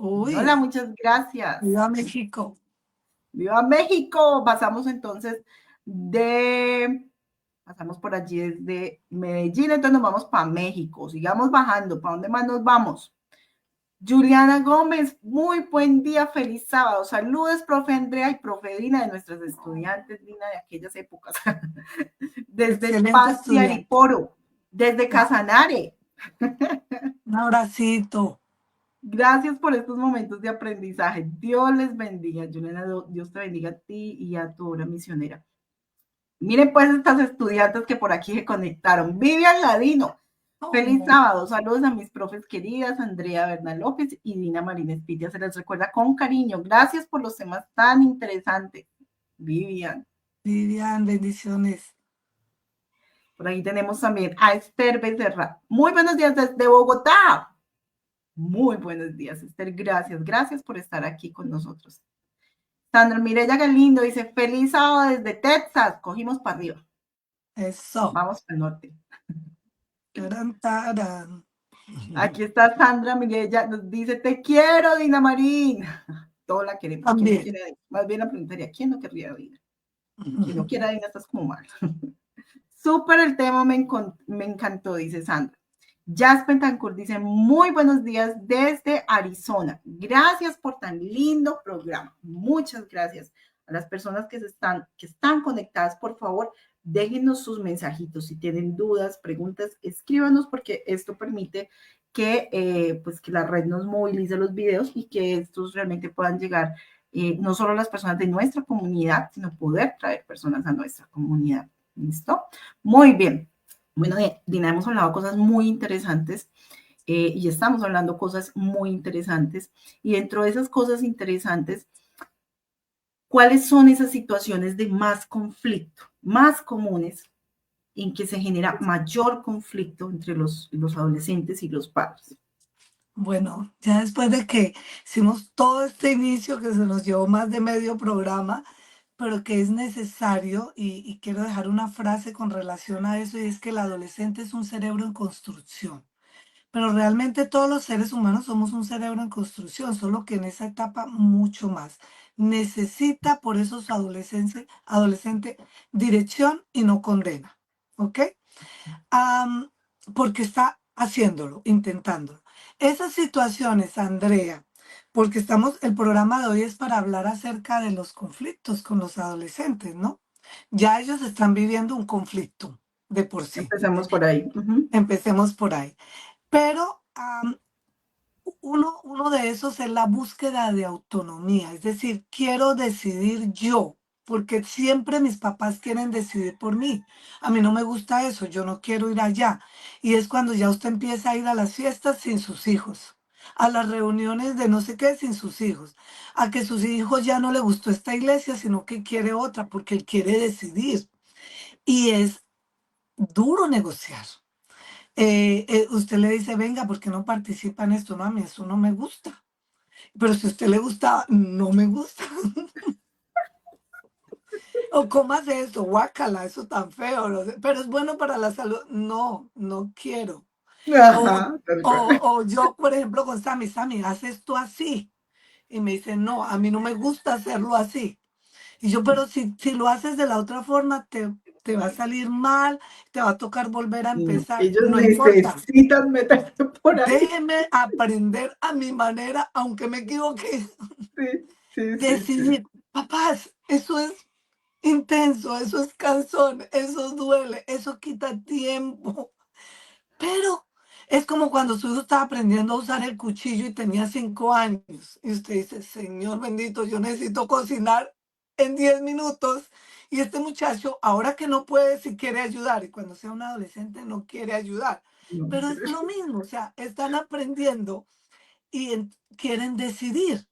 Hola,
uy,
muchas gracias.
viva México.
¡Viva México! Pasamos entonces de pasamos por allí desde Medellín, entonces nos vamos para México. Sigamos bajando. ¿Para dónde más nos vamos? Juliana Gómez, muy buen día, feliz sábado. Saludos, profe Andrea y profe Dina, de nuestras estudiantes, Dina, de aquellas épocas. Desde
Excelente
Paz y
estudiante.
Ariporo, desde
Ah,
Casanare.
un abracito.
Gracias por estos momentos de aprendizaje. Dios les bendiga. Juliana, Dios te bendiga a ti y a tu obra misionera. Miren pues estas estudiantes que por aquí se conectaron. Vivian Ladino. Feliz
Oh,
sábado. Saludos a mis profes queridas, Andrea Bernal López y Dina Marina Espitia. Se les recuerda con cariño. Gracias por los temas tan interesantes. Vivian.
Vivian, bendiciones.
Por ahí tenemos también a Esther Becerra. Muy buenos días desde Bogotá. Muy buenos días, Esther. Gracias, gracias por estar aquí con nosotros. Sandra Mireya Galindo dice, feliz sábado desde Texas. Cogimos para arriba.
Eso.
Vamos al norte.
Taran, taran.
Aquí está Sandra Mireya. Nos dice, te quiero, Dina Marín. Todos la queremos. ¿Quién no
También.
quiere a Dina? Más bien la preguntaría, ¿quién no querría a Dina? Quien no quiera a Dina, estás como mal. Súper el tema, me encantó, dice Sandra. Jazz Pentancourt dice, muy buenos días desde Arizona. Gracias por tan lindo programa. Muchas gracias a las personas que están conectadas. Por favor, déjenos sus mensajitos. Si tienen dudas, preguntas, escríbanos porque esto permite pues que la red nos movilice los videos y que estos realmente puedan llegar no solo a las personas de nuestra comunidad, sino poder traer personas a nuestra comunidad. ¿Listo? Muy bien. Bueno, Dina, hemos hablado cosas muy interesantes y estamos hablando cosas muy interesantes. Y dentro de esas cosas interesantes, ¿cuáles son esas situaciones de más conflicto, más comunes, en que se genera mayor conflicto entre los adolescentes y los padres?
Bueno, ya después de que hicimos todo este inicio que se nos llevó más de medio programa, pero que es necesario, y quiero dejar una frase con relación a eso, y es que el adolescente es un cerebro en construcción. Pero realmente todos los seres humanos somos un cerebro en construcción, solo que en esa etapa mucho más. Necesita por eso su adolescente dirección y no condena. ¿Ok? Am, Porque está haciéndolo, intentándolo. Esas situaciones, Andrea, porque el programa de hoy es para hablar acerca de los conflictos con los adolescentes, ¿no? Ya ellos están viviendo un conflicto de por sí.
Empecemos por ahí.
Empecemos por ahí. Pero uno de esos es la búsqueda de autonomía, es decir, quiero decidir yo, porque siempre mis papás quieren decidir por mí. A mí no me gusta eso, yo no quiero ir allá. Y es cuando ya usted empieza a ir a las fiestas sin sus hijos, a las reuniones de no sé qué sin sus hijos, a que sus hijos ya no le gustó esta iglesia, sino que quiere otra, porque él quiere decidir. Y es duro negociar. Usted le dice, venga, ¿por qué no participa en esto? No, a mí eso no me gusta. Pero si a usted le gusta, no me gusta. O cómo hace eso, guácala, eso tan feo. No sé, pero es bueno para la salud. No, no quiero. O,
Ajá, tal cual.
o yo, por ejemplo, con Sammy, haz esto así. Y me dice, no, a mí no me gusta hacerlo así. Y yo, pero si lo haces de la otra forma, te va a salir mal, te va a tocar volver a
No,
empezar.
ellos
No importa.
necesitan meterse por ahí.
Déjeme aprender a mi manera, aunque me equivoque.
Sí, sí, sí, sí.
Decidir, papás, eso es intenso, eso es cansón, eso duele, eso quita tiempo. Pero es como cuando su hijo estaba aprendiendo a usar el cuchillo y tenía 5 años. Y usted dice, Señor bendito, yo necesito cocinar en 10 minutos. Y este muchacho, ahora que no puede, si quiere ayudar. Y cuando sea un adolescente, no quiere ayudar.
No,
Pero es lo mismo, o sea, están aprendiendo y quieren decidir.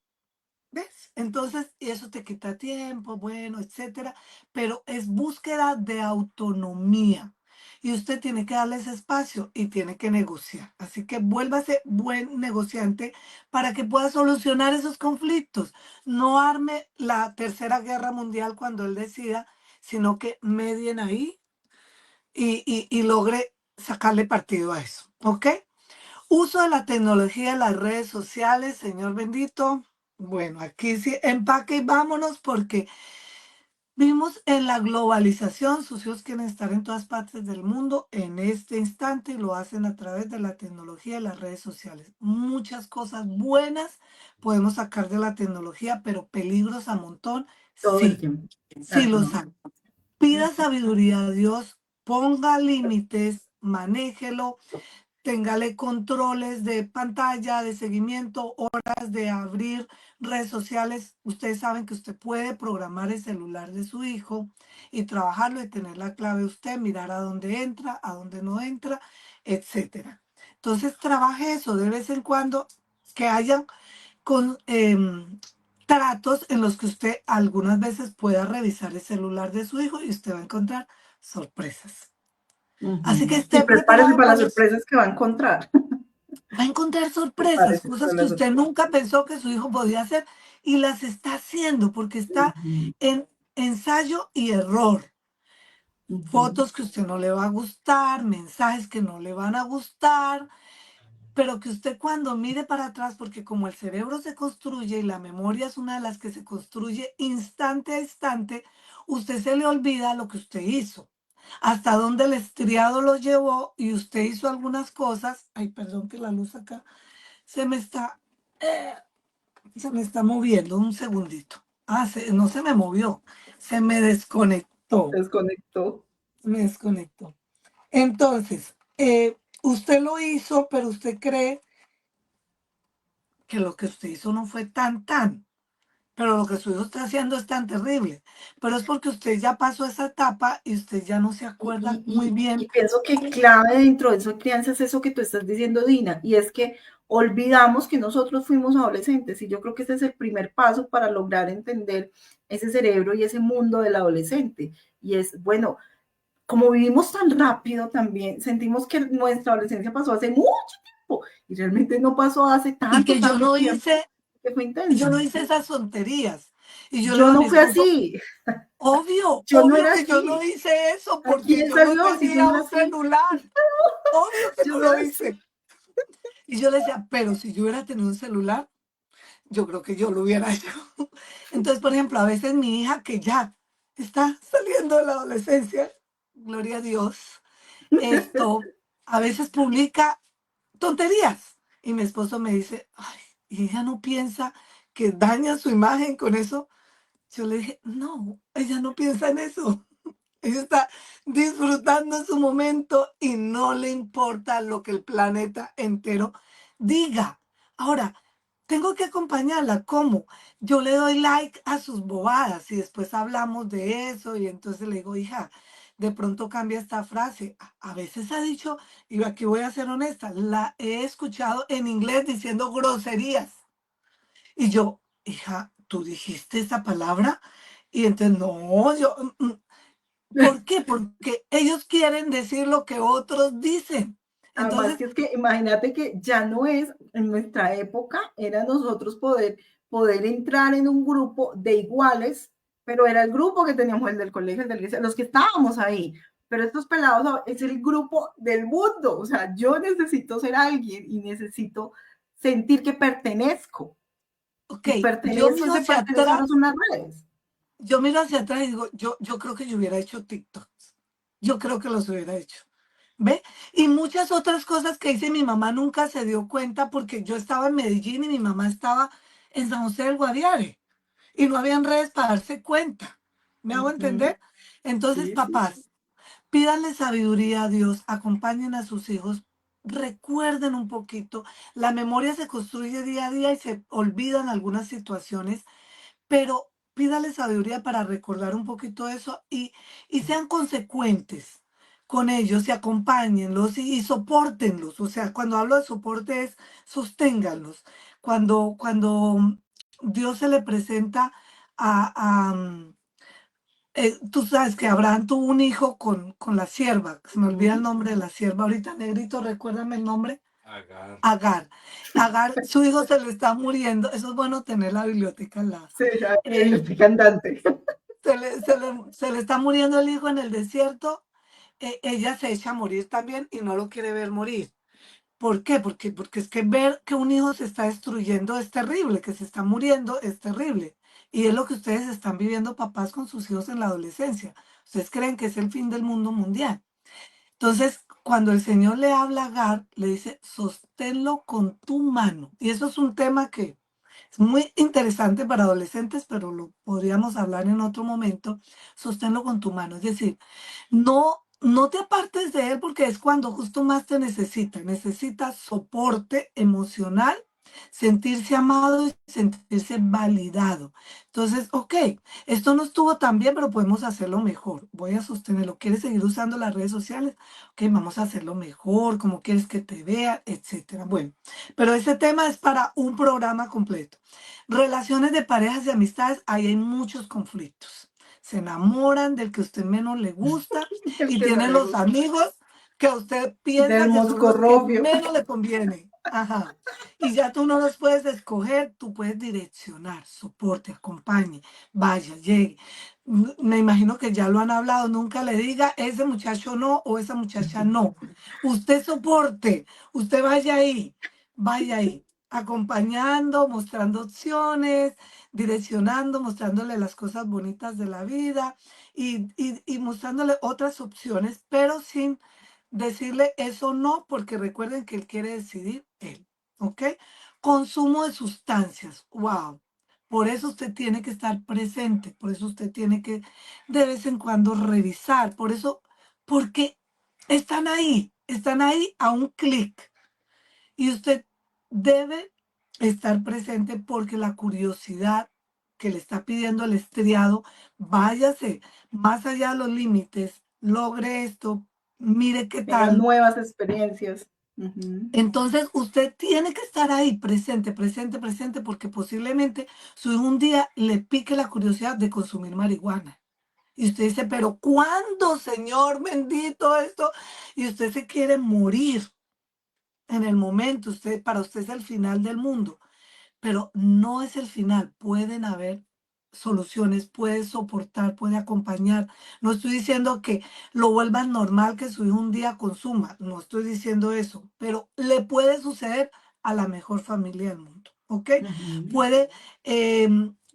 ¿Ves? Entonces, y eso te quita tiempo, bueno, etcétera, pero es búsqueda de autonomía. Y usted tiene que darle ese espacio y tiene que negociar. Así que vuélvase buen negociante para que pueda solucionar esos conflictos. No arme la tercera guerra mundial cuando él decida, sino que medien ahí y logre sacarle partido a eso. ¿Ok? Uso de la tecnología, las redes sociales, Señor bendito. Bueno, aquí sí, empaque y vámonos porque Vivimos en la globalización, sus hijos quieren estar en todas partes del mundo en este instante y lo hacen a través de la tecnología y las redes sociales. Muchas cosas buenas podemos sacar de la tecnología, pero peligros a montón,
todo el
sí,
tiempo.
sí
Ajá.
los hay. Pida
Ujú.
sabiduría a Dios, ponga límites, manéjelo, téngale controles de pantalla, de seguimiento, horas de abrir redes sociales. Ustedes saben que usted puede programar el celular de su hijo y trabajarlo y tener la clave usted, mirar a dónde entra, a dónde no entra, etcétera. Entonces trabaje eso de vez en cuando, que hayan con tratos en los que usted algunas veces pueda revisar el celular de su hijo y usted va a encontrar sorpresas. Así que
Ujú. Y
esté
prepárese
preparado
para las
con eso.
sorpresas que va a encontrar.
Va a encontrar sorpresas,
Prepárese
cosas
para
que
las
usted
sorpresas.
nunca pensó que su hijo podía hacer y las está haciendo porque está
Ujú,
en ensayo y error.
ujú.
Fotos que a usted no le va a gustar, mensajes que no le van a gustar, pero que usted cuando mire para atrás, porque como el cerebro se construye y la memoria es una de las que se construye instante a instante, usted se le olvida lo que usted hizo, hasta dónde el estriado lo llevó y usted hizo algunas cosas. Ay, perdón que la luz acá se me está, eh, se me está moviendo un segundito. Ah, no se me movió, se me desconectó,
Desconectó.
me desconectó. Entonces, usted lo hizo, pero usted cree que lo que usted hizo no fue tan, pero lo que su hijo está haciendo es tan terrible. Pero es porque usted ya pasó esa etapa y usted ya no se
Y,
acuerda
y-
muy
y
bien.
pienso que clave dentro de eso de crianza es eso que tú estás diciendo, Dina, y es que olvidamos que nosotros fuimos adolescentes, y yo creo que ese es el primer paso para lograr entender ese cerebro y ese mundo del adolescente. Y es, bueno, como vivimos tan rápido también, sentimos que nuestra adolescencia pasó hace mucho tiempo, y realmente no pasó hace
Y
tanto,
que
tanto tiempo, que fue
yo
intensa.
no hice esas tonterías. Y yo le
Yo
digo a
no
mi
fui
esposo,
así,
obvio,
yo no
obvio
era
que yo no
así.
hice eso
¿A
porque
quién
yo no
salió si yo
tenía
no era
un
así?
celular. Obvio que
Yo
no
no
lo
era así.
hice. Y yo le decía, pero si yo hubiera tenido un celular, yo creo que yo lo hubiera hecho. Entonces, por ejemplo, a veces mi hija que ya está saliendo de la adolescencia, gloria a Dios, esto a veces publica tonterías. Y mi esposo me dice, ay, ¿y ella no piensa que daña su imagen con eso? Yo le dije, no, ella no piensa en eso. Ella está disfrutando su momento y no le importa lo que el planeta entero diga. Ahora, tengo que acompañarla. ¿Cómo? Yo le doy like a sus bobadas y después hablamos de eso y entonces le digo, hija, de pronto cambia esta frase. A veces ha dicho, y aquí voy a ser honesta, la he escuchado en inglés diciendo groserías. Y yo, hija, ¿tú dijiste esa palabra? Y entonces, no, ¿por qué? Porque ellos quieren decir lo que otros dicen.
Además
Entonces,
que es que imagínate que ya no es, en nuestra época, era nosotros poder entrar en un grupo de iguales, pero era el grupo que teníamos, el del colegio, el del liceo, los que estábamos ahí. Pero estos pelados es el grupo del mundo. O sea, yo necesito ser alguien y necesito sentir que pertenezco.
ok,
Y
yo
pertenezco,
miro
ese
hacia
pertenecer no
atrás,
son las redes.
yo miro hacia atrás y digo, yo creo que yo hubiera hecho TikToks. Yo creo que los hubiera hecho. ¿Ve? Y muchas otras cosas que hice, mi mamá nunca se dio cuenta porque yo estaba en Medellín y mi mamá estaba en San José del Guaviare y no habían redes para darse cuenta. ¿Me hago
Ujú.
entender? Entonces,
Sí, sí, sí.
papás, pídanle sabiduría a Dios, acompañen a sus hijos, recuerden un poquito. La memoria se construye día a día y se olvidan algunas situaciones, pero pídale sabiduría para recordar un poquito eso y sean consecuentes con ellos y acompáñenlos y sopórtenlos. O sea, cuando hablo de soporte es sosténganlos. Cuando Dios se le presenta a tú sabes que Abraham tuvo un hijo con la sierva, se me olvida el
Ujú.
nombre de la sierva ahorita, negrito, recuérdame el nombre. Agar. Agar, su hijo se le está muriendo. Eso es bueno tener la biblioteca al lado.
Sí, el
Eh,
cantante.
se le está muriendo el hijo en el desierto. Ella se echa a morir también y no lo quiere ver morir. ¿Por qué? Porque es que ver que un hijo se está destruyendo es terrible, que se está muriendo es terrible. Y es lo que ustedes están viviendo, papás, con sus hijos en la adolescencia. Ustedes creen que es el fin del mundo mundial. Entonces, cuando el Señor le habla a Agar, le dice, sosténlo con tu mano. Y eso es un tema que es muy interesante para adolescentes, pero lo podríamos hablar en otro momento. Sosténlo con tu mano. Es decir, no te apartes de él porque es cuando justo más te necesita. Necesita soporte emocional, sentirse amado y sentirse validado. Entonces, ok, esto no estuvo tan bien, pero podemos hacerlo mejor. Voy a sostenerlo. ¿Quieres seguir usando las redes sociales? Ok, vamos a hacerlo mejor, como quieres que te vea, etcétera. Bueno, pero ese tema es para un programa completo. Relaciones de parejas y amistades, ahí hay muchos conflictos. Se enamoran del que a usted menos le gusta
El
y
que no
tienen
le
los
gusta.
amigos que a usted
Del
piensa que son los que
moscorrofio.
menos le convienen. Ajá. Y ya tú no los puedes escoger, tú puedes direccionar, soporte, acompañe, vaya, llegue. Me imagino que ya lo han hablado, nunca le diga ese muchacho no o esa muchacha no. Usted soporte, usted vaya ahí, acompañando, mostrando opciones, direccionando, mostrándole las cosas bonitas de la vida y mostrándole otras opciones, pero sin decirle eso no, porque recuerden que él quiere decidir él, ¿ok? Consumo de sustancias, wow. Por eso usted tiene que estar presente, por eso usted tiene que de vez en cuando revisar, por eso, porque están ahí a un clic y usted debe estar presente porque la curiosidad que le está pidiendo el estriado, váyase más allá de los límites, logre esto, mire qué
Tengan
tal.
nuevas experiencias. Ujú.
Entonces usted tiene que estar ahí presente, presente, presente, porque posiblemente su hijo un día le pique la curiosidad de consumir marihuana. Y usted dice, pero ¿cuándo, Señor bendito esto? Y usted se quiere morir en el momento, para usted es el final del mundo, pero no es el final. Pueden haber soluciones, puede soportar, puede acompañar. No estoy diciendo que lo vuelvan normal que su hijo un día consuma, no estoy diciendo eso, pero le puede suceder a la mejor familia del mundo, ¿ok?
Ujú.
Puede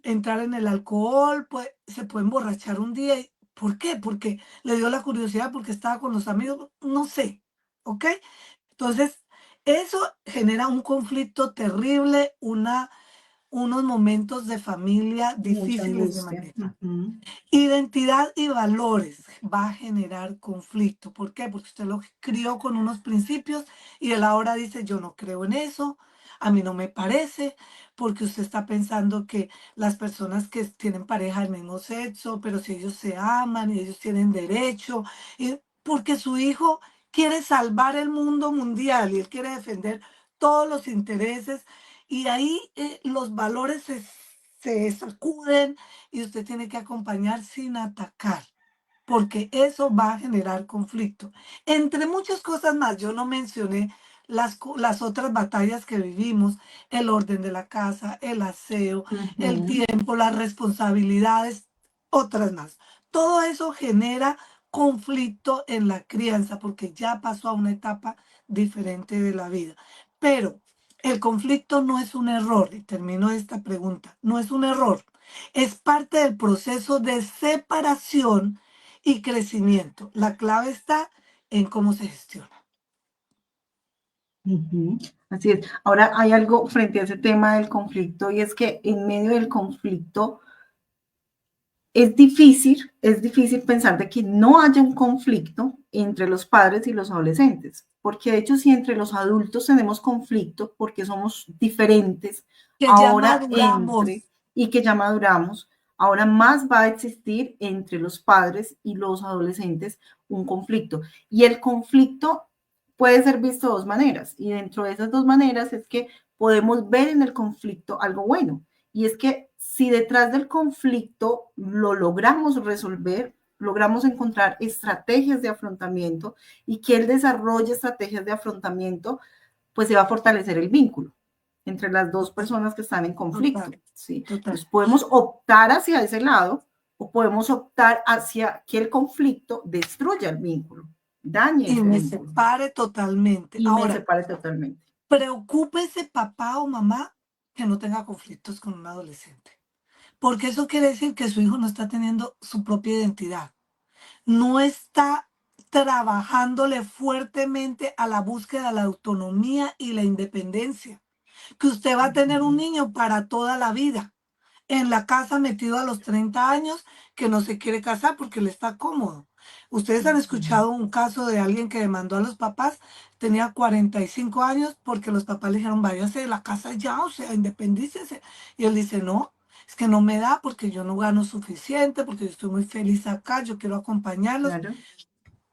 entrar en el alcohol, se puede emborrachar un día. ¿Por qué? Porque le dio la curiosidad, porque estaba con los amigos, no sé, ¿ok? Entonces, eso genera un conflicto terrible, unos momentos de familia
Mucha
difíciles de
angustia.
manejar.
Ujú.
Identidad y valores va a generar conflicto. ¿Por qué? Porque usted lo crió con unos principios y él ahora dice, yo no creo en eso, a mí no me parece, porque usted está pensando que las personas que tienen pareja del mismo sexo, pero si ellos se aman y ellos tienen derecho, y porque su hijo quiere salvar el mundo mundial y él quiere defender todos los intereses y ahí los valores se sacuden y usted tiene que acompañar sin atacar, porque eso va a generar conflicto. Entre muchas cosas más, yo no mencioné las otras batallas que vivimos, el orden de la casa, el aseo, el
Ujú.
tiempo, las responsabilidades, otras más. Todo eso genera conflicto en la crianza porque ya pasó a una etapa diferente de la vida. Pero el conflicto no es un error, y termino esta pregunta, no es un error, es parte del proceso de separación y crecimiento. La clave está en cómo se gestiona.
Ujú. Así es. Ahora hay algo frente a ese tema del conflicto y es que en medio del conflicto es difícil pensar de que no haya un conflicto entre los padres y los adolescentes, porque de hecho si entre los adultos tenemos conflicto porque somos diferentes
Que ya
ahora
maduramos.
entre y que ya maduramos, ahora más va a existir entre los padres y los adolescentes un conflicto. Y el conflicto puede ser visto de dos maneras y dentro de esas dos maneras es que podemos ver en el conflicto algo bueno y es que si detrás del conflicto lo logramos resolver, logramos encontrar estrategias de afrontamiento y que él desarrolle estrategias de afrontamiento, pues se va a fortalecer el vínculo entre las dos personas que están en
Total,
conflicto. ¿Sí?
total.
Entonces podemos optar hacia ese lado o podemos optar hacia que el conflicto destruya el vínculo, dañe
Y
ese
me
vínculo
separe totalmente.
y me
Ahora,
separe totalmente.
preocúpese papá o mamá que no tenga conflictos con un adolescente. porque eso quiere decir que su hijo no está teniendo su propia identidad, no está trabajándole fuertemente a la búsqueda de la autonomía y la independencia, que usted va a tener un
Ujú.
niño para toda la vida en la casa metido a los 30 años que no se quiere casar porque le está cómodo. Ustedes han
Ujú.
escuchado un caso de alguien que demandó a los papás, tenía 45 años porque los papás le dijeron, váyase de la casa ya, o sea, independícese. Y él dice, no, es que no me da porque yo no gano suficiente, porque yo estoy muy feliz acá, yo quiero acompañarlos.
Claro.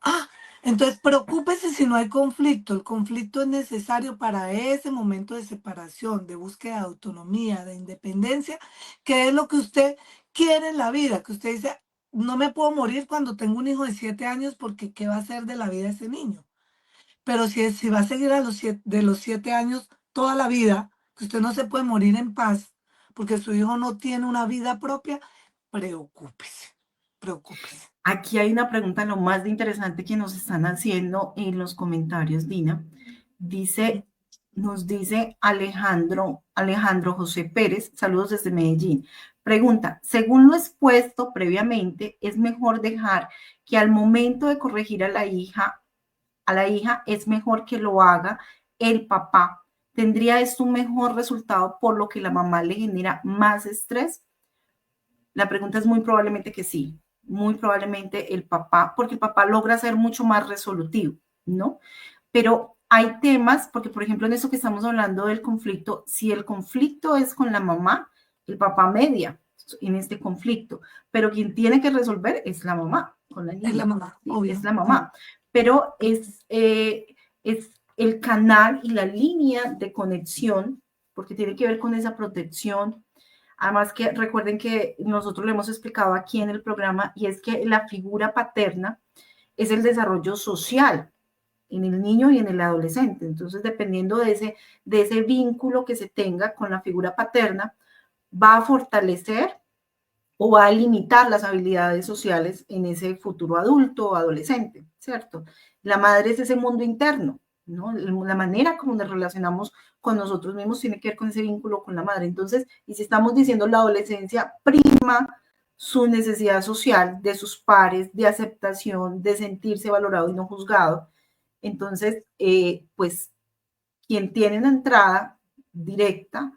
Ah, entonces preocúpese si no hay conflicto. El conflicto es necesario para ese momento de separación, de búsqueda de autonomía, de independencia, que es lo que usted quiere en la vida, que usted dice, no me puedo morir cuando tengo un hijo de 7 años porque ¿qué va a hacer de la vida ese niño? Pero si va a seguir de los 7 años toda la vida, que usted no se puede morir en paz porque su hijo no tiene una vida propia, preocúpese, preocúpese.
Aquí hay una pregunta lo más interesante que nos están haciendo en los comentarios, Dina. Dice, nos dice Alejandro José Pérez, saludos desde Medellín. Pregunta, según lo expuesto previamente, ¿es mejor dejar que al momento de corregir a la hija es mejor que lo haga el papá? ¿Tendría esto un mejor resultado por lo que la mamá le genera más estrés? La pregunta es muy probablemente que sí, muy probablemente el papá, porque el papá logra ser mucho más resolutivo, ¿no? Pero hay temas, porque por ejemplo en eso que estamos hablando del conflicto, si el conflicto es con la mamá, el papá media en este conflicto, pero quien tiene que resolver es la mamá con la
Es la
niña,
mamá,
¿sí? Es
obvio.
la mamá, pero es el canal y la línea de conexión, porque tiene que ver con esa protección. Además que recuerden que nosotros lo hemos explicado aquí en el programa y es que la figura paterna es el desarrollo social en el niño y en el adolescente. Entonces, dependiendo de ese vínculo que se tenga con la figura paterna, va a fortalecer o va a limitar las habilidades sociales en ese futuro adulto o adolescente, ¿cierto? La madre es ese mundo interno, ¿no? La manera como nos relacionamos con nosotros mismos tiene que ver con ese vínculo con la madre. Entonces, y si estamos diciendo la adolescencia prima su necesidad social de sus pares, de aceptación, de sentirse valorado y no juzgado, entonces, pues quien tiene una entrada directa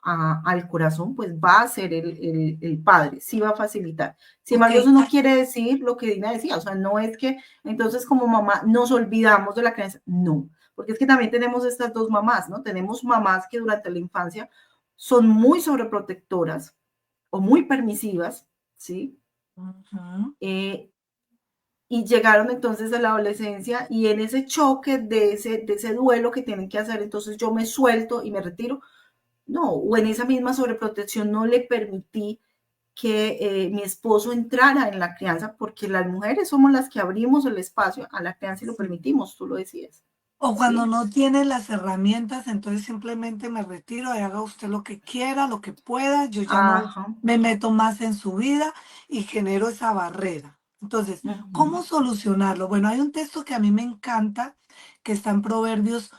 al corazón, pues va a ser el padre, sí va a facilitar. Sin
Ok,
embargo, eso no quiere decir lo que Dina decía, o sea, no es que entonces como mamá nos olvidamos de la creencia, no, porque es que también tenemos estas dos mamás, ¿no? Tenemos mamás que durante la infancia son muy sobreprotectoras o muy permisivas, ¿sí?
ujú.
Eh, y llegaron entonces a la adolescencia y en ese choque de ese duelo que tienen que hacer, entonces yo me suelto y me retiro. No, o en esa misma sobreprotección no le permití que mi esposo entrara en la crianza, porque las mujeres somos las que abrimos el espacio a la crianza y lo
Sí.
permitimos, tú lo decías.
O cuando
¿Sí?
no tiene las herramientas, entonces simplemente me retiro y haga usted lo que quiera, lo que pueda. Yo ya no
Ajá.
me meto más en su vida y genero esa barrera. Entonces, ¿cómo
Uh-huh.
solucionarlo? Bueno, hay un texto que a mí me encanta, que está en Proverbios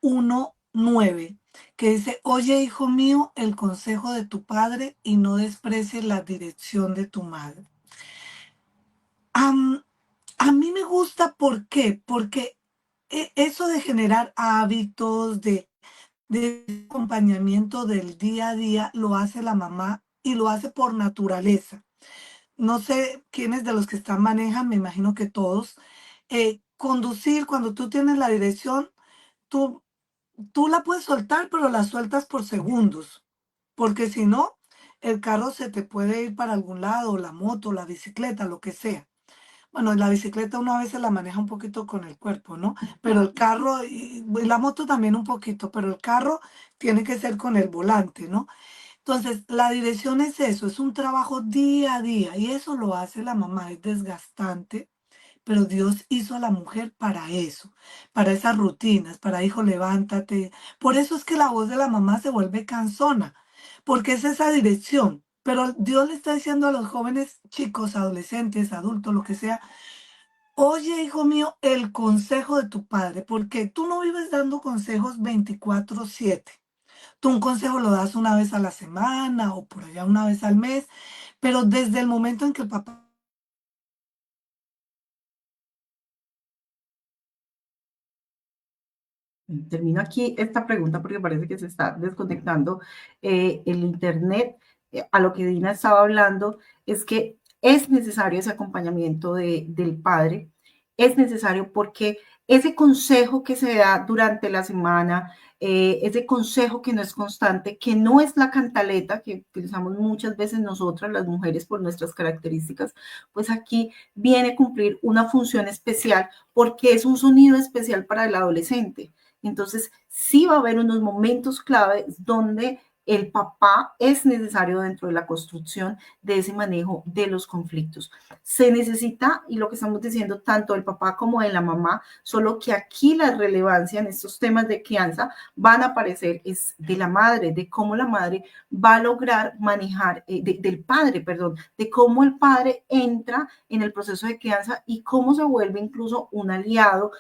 1:9, que dice, oye, hijo mío, el consejo de tu padre y no desprecies la dirección de tu madre. Am, a mí me gusta, ¿por qué? Porque eso de generar hábitos, de acompañamiento del día a día, lo hace la mamá y lo hace por naturaleza. No sé quiénes de los que están manejan, me imagino que todos. Conducir, cuando tú tienes la dirección, tú, tú la puedes soltar, pero la sueltas por segundos, porque si no, el carro se te puede ir para algún lado, la moto, la bicicleta, lo que sea. Bueno, la bicicleta uno a veces la maneja un poquito con el cuerpo, ¿no? Pero el carro y la moto también un poquito, pero el carro tiene que ser con el volante, ¿no? Entonces, la dirección es eso, es un trabajo día a día y eso lo hace la mamá, es desgastante, pero Dios hizo a la mujer para eso, para esas rutinas, para hijo, levántate. Por eso es que la voz de la mamá se vuelve cansona, porque es esa dirección. Pero Dios le está diciendo a los jóvenes, chicos, adolescentes, adultos, lo que sea, oye, hijo mío, el consejo de tu padre, porque tú no vives dando consejos 24/7. Tú un consejo lo das una vez a la semana o por allá una vez al mes, pero desde el momento en que el papá
Termino aquí esta pregunta porque parece que se está desconectando el Internet. A lo que Dina estaba hablando es que es necesario ese acompañamiento del padre, es necesario porque ese consejo que se da durante la semana, ese consejo que no es constante, que no es la cantaleta que utilizamos muchas veces nosotras las mujeres por nuestras características, pues aquí viene a cumplir una función especial porque es un sonido especial para el adolescente. Entonces, sí va a haber unos momentos claves donde el papá es necesario dentro de la construcción de ese manejo de los conflictos. Se necesita, y lo que estamos diciendo, tanto del papá como de la mamá, solo que aquí la relevancia en estos temas de crianza van a aparecer es de la madre, de cómo la madre va a lograr manejar, del padre, perdón, de cómo el padre entra en el proceso de crianza y cómo se vuelve incluso un aliado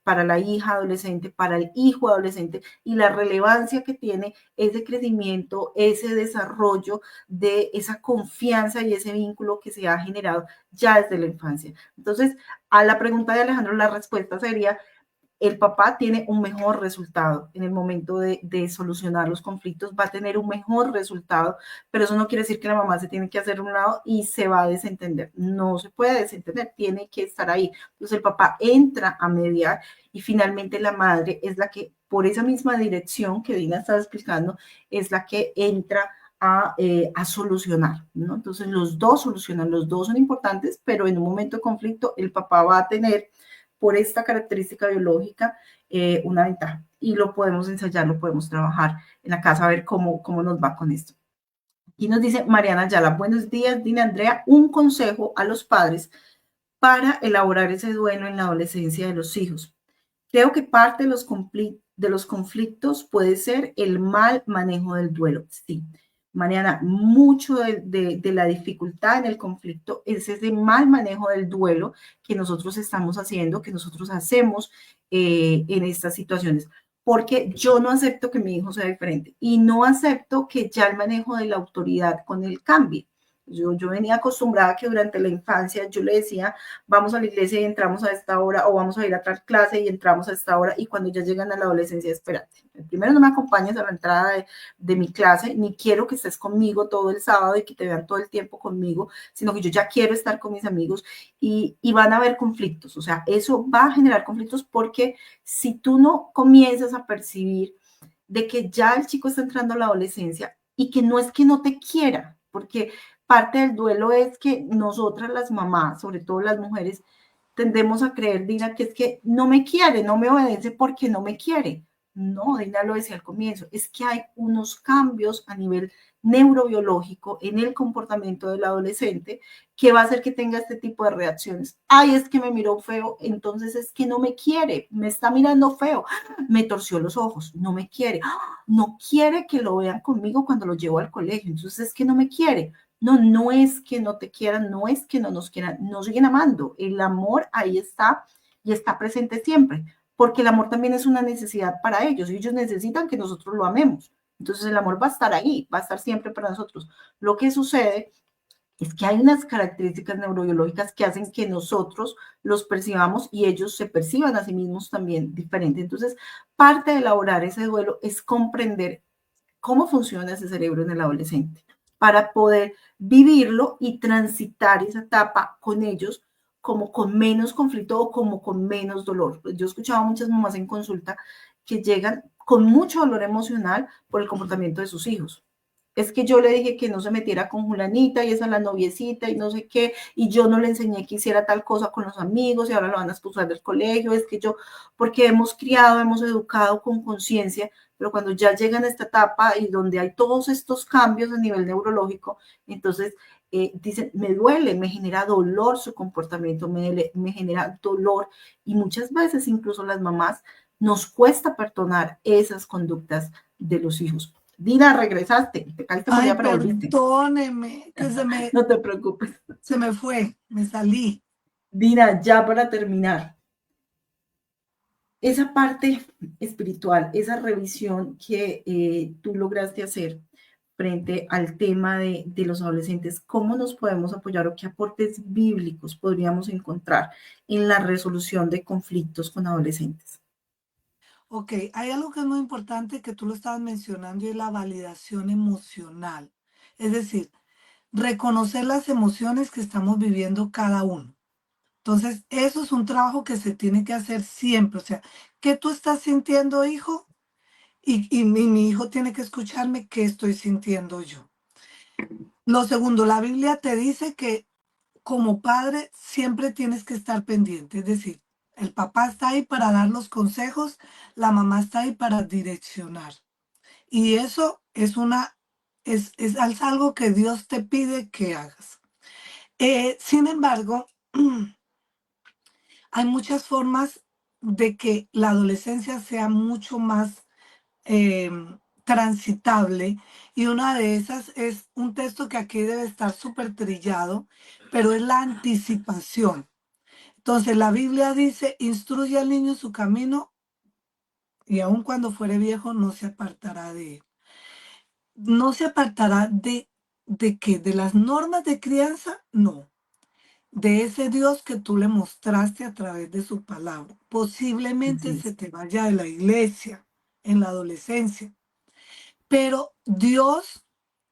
para la hija adolescente, para el hijo adolescente y la relevancia que tiene ese crecimiento, ese desarrollo de esa confianza y ese vínculo que se ha generado ya desde la infancia. Entonces, a la pregunta de Alejandro, la respuesta sería el papá tiene un mejor resultado en el momento de solucionar los conflictos, va a tener un mejor resultado, pero eso no quiere decir que la mamá se tiene que hacer a un lado y se va a desentender. No se puede desentender, tiene que estar ahí. Entonces el papá entra a mediar y finalmente la madre es la que, por esa misma dirección que Dina estaba explicando, es la que entra a solucionar, ¿no? Entonces los dos solucionan, los dos son importantes, pero en un momento de conflicto el papá va a tener por esta característica biológica una ventaja. Y lo podemos ensayar, lo podemos trabajar en la casa a ver cómo nos va con esto. Y nos dice Mariana Ayala, buenos días, Dina Andrea, un consejo a los padres para elaborar ese duelo en la adolescencia de los hijos. Creo que parte de los conflictos puede ser el mal manejo del duelo. Sí, Mariana, mucho de la dificultad en el conflicto es ese mal manejo del duelo que nosotros estamos haciendo, que nosotros hacemos en estas situaciones. Porque yo no acepto que mi hijo sea diferente y no acepto que ya el manejo de la autoridad con él cambie. Yo venía acostumbrada a que durante la infancia yo le decía, vamos a la iglesia y entramos a esta hora, o vamos a ir a tal clase y entramos a esta hora, y cuando ya llegan a la adolescencia, espérate, primero no me acompañes a la entrada de mi clase, ni quiero que estés conmigo todo el sábado y que te vean todo el tiempo conmigo, sino que yo ya quiero estar con mis amigos y van a haber conflictos, o sea, eso va a generar conflictos porque si tú no comienzas a percibir de que ya el chico está entrando a la adolescencia y que no es que no te quiera, porque parte del duelo es que nosotras las mamás, sobre todo las mujeres, tendemos a creer, Dina, que es que no me quiere, no me obedece porque no me quiere. No, Dina lo decía al comienzo, es que hay unos cambios a nivel neurobiológico en el comportamiento del adolescente que va a hacer que tenga este tipo de reacciones. Ay, es que me miró feo, entonces es que no me quiere, me está mirando feo, me torció los ojos, no me quiere, no quiere que lo vean conmigo cuando lo llevo al colegio, entonces es que no me quiere. No, no es que no te quieran, no es que no nos quieran, nos siguen amando. El amor ahí está y está presente siempre, porque el amor también es una necesidad para ellos y ellos necesitan que nosotros lo amemos. Entonces el amor va a estar ahí, va a estar siempre para nosotros. Lo que sucede es que hay unas características neurobiológicas que hacen que nosotros los percibamos y ellos se perciban a sí mismos también diferente. Entonces, parte de elaborar ese duelo es comprender cómo funciona ese cerebro en el adolescente para poder vivirlo y transitar esa etapa con ellos como con menos conflicto o como con menos dolor. Yo he escuchado a muchas mamás en consulta que llegan con mucho dolor emocional por el comportamiento de sus hijos. Es que yo le dije que no se metiera con Julanita y esa es la noviecita y no sé qué, y yo no le enseñé que hiciera tal cosa con los amigos y ahora lo van a expulsar del colegio, es que yo, porque hemos criado, hemos educado con conciencia, pero cuando ya llegan a esta etapa y donde hay todos estos cambios a nivel neurológico, entonces dicen, me duele, me genera dolor su comportamiento, me genera dolor y muchas veces incluso las mamás nos cuesta perdonar esas conductas de los hijos. Dina, regresaste, te caíste por
ay,
allá, pero volviste.
perdóneme, que
No te preocupes.
se me fue, me salí.
Dina, ya para terminar, esa parte espiritual, esa revisión que tú lograste hacer frente al tema de los adolescentes, ¿cómo nos podemos apoyar o qué aportes bíblicos podríamos encontrar en la resolución de conflictos con adolescentes?
Ok, hay algo que es muy importante que tú lo estabas mencionando y es la validación emocional. Es decir, reconocer las emociones que estamos viviendo cada uno. Entonces, eso es un trabajo que se tiene que hacer siempre. O sea, ¿qué tú estás sintiendo, hijo? Y mi hijo tiene que escucharme qué estoy sintiendo yo. Lo segundo, la Biblia te dice que como padre siempre tienes que estar pendiente. Es decir, el papá está ahí para dar los consejos, la mamá está ahí para direccionar. Y eso es algo que Dios te pide que hagas. Sin embargo, hay muchas formas de que la adolescencia sea mucho más eh, transitable y una de esas es un texto que aquí debe estar súper trillado, pero es la anticipación. Entonces la Biblia dice, instruye al niño en su camino y aun cuando fuere viejo no se apartará de él. No se apartará de qué, de las normas de crianza, no, de ese Dios que tú le mostraste a través de su palabra. Posiblemente
Así
se
es.
te vaya de la iglesia en la adolescencia, pero Dios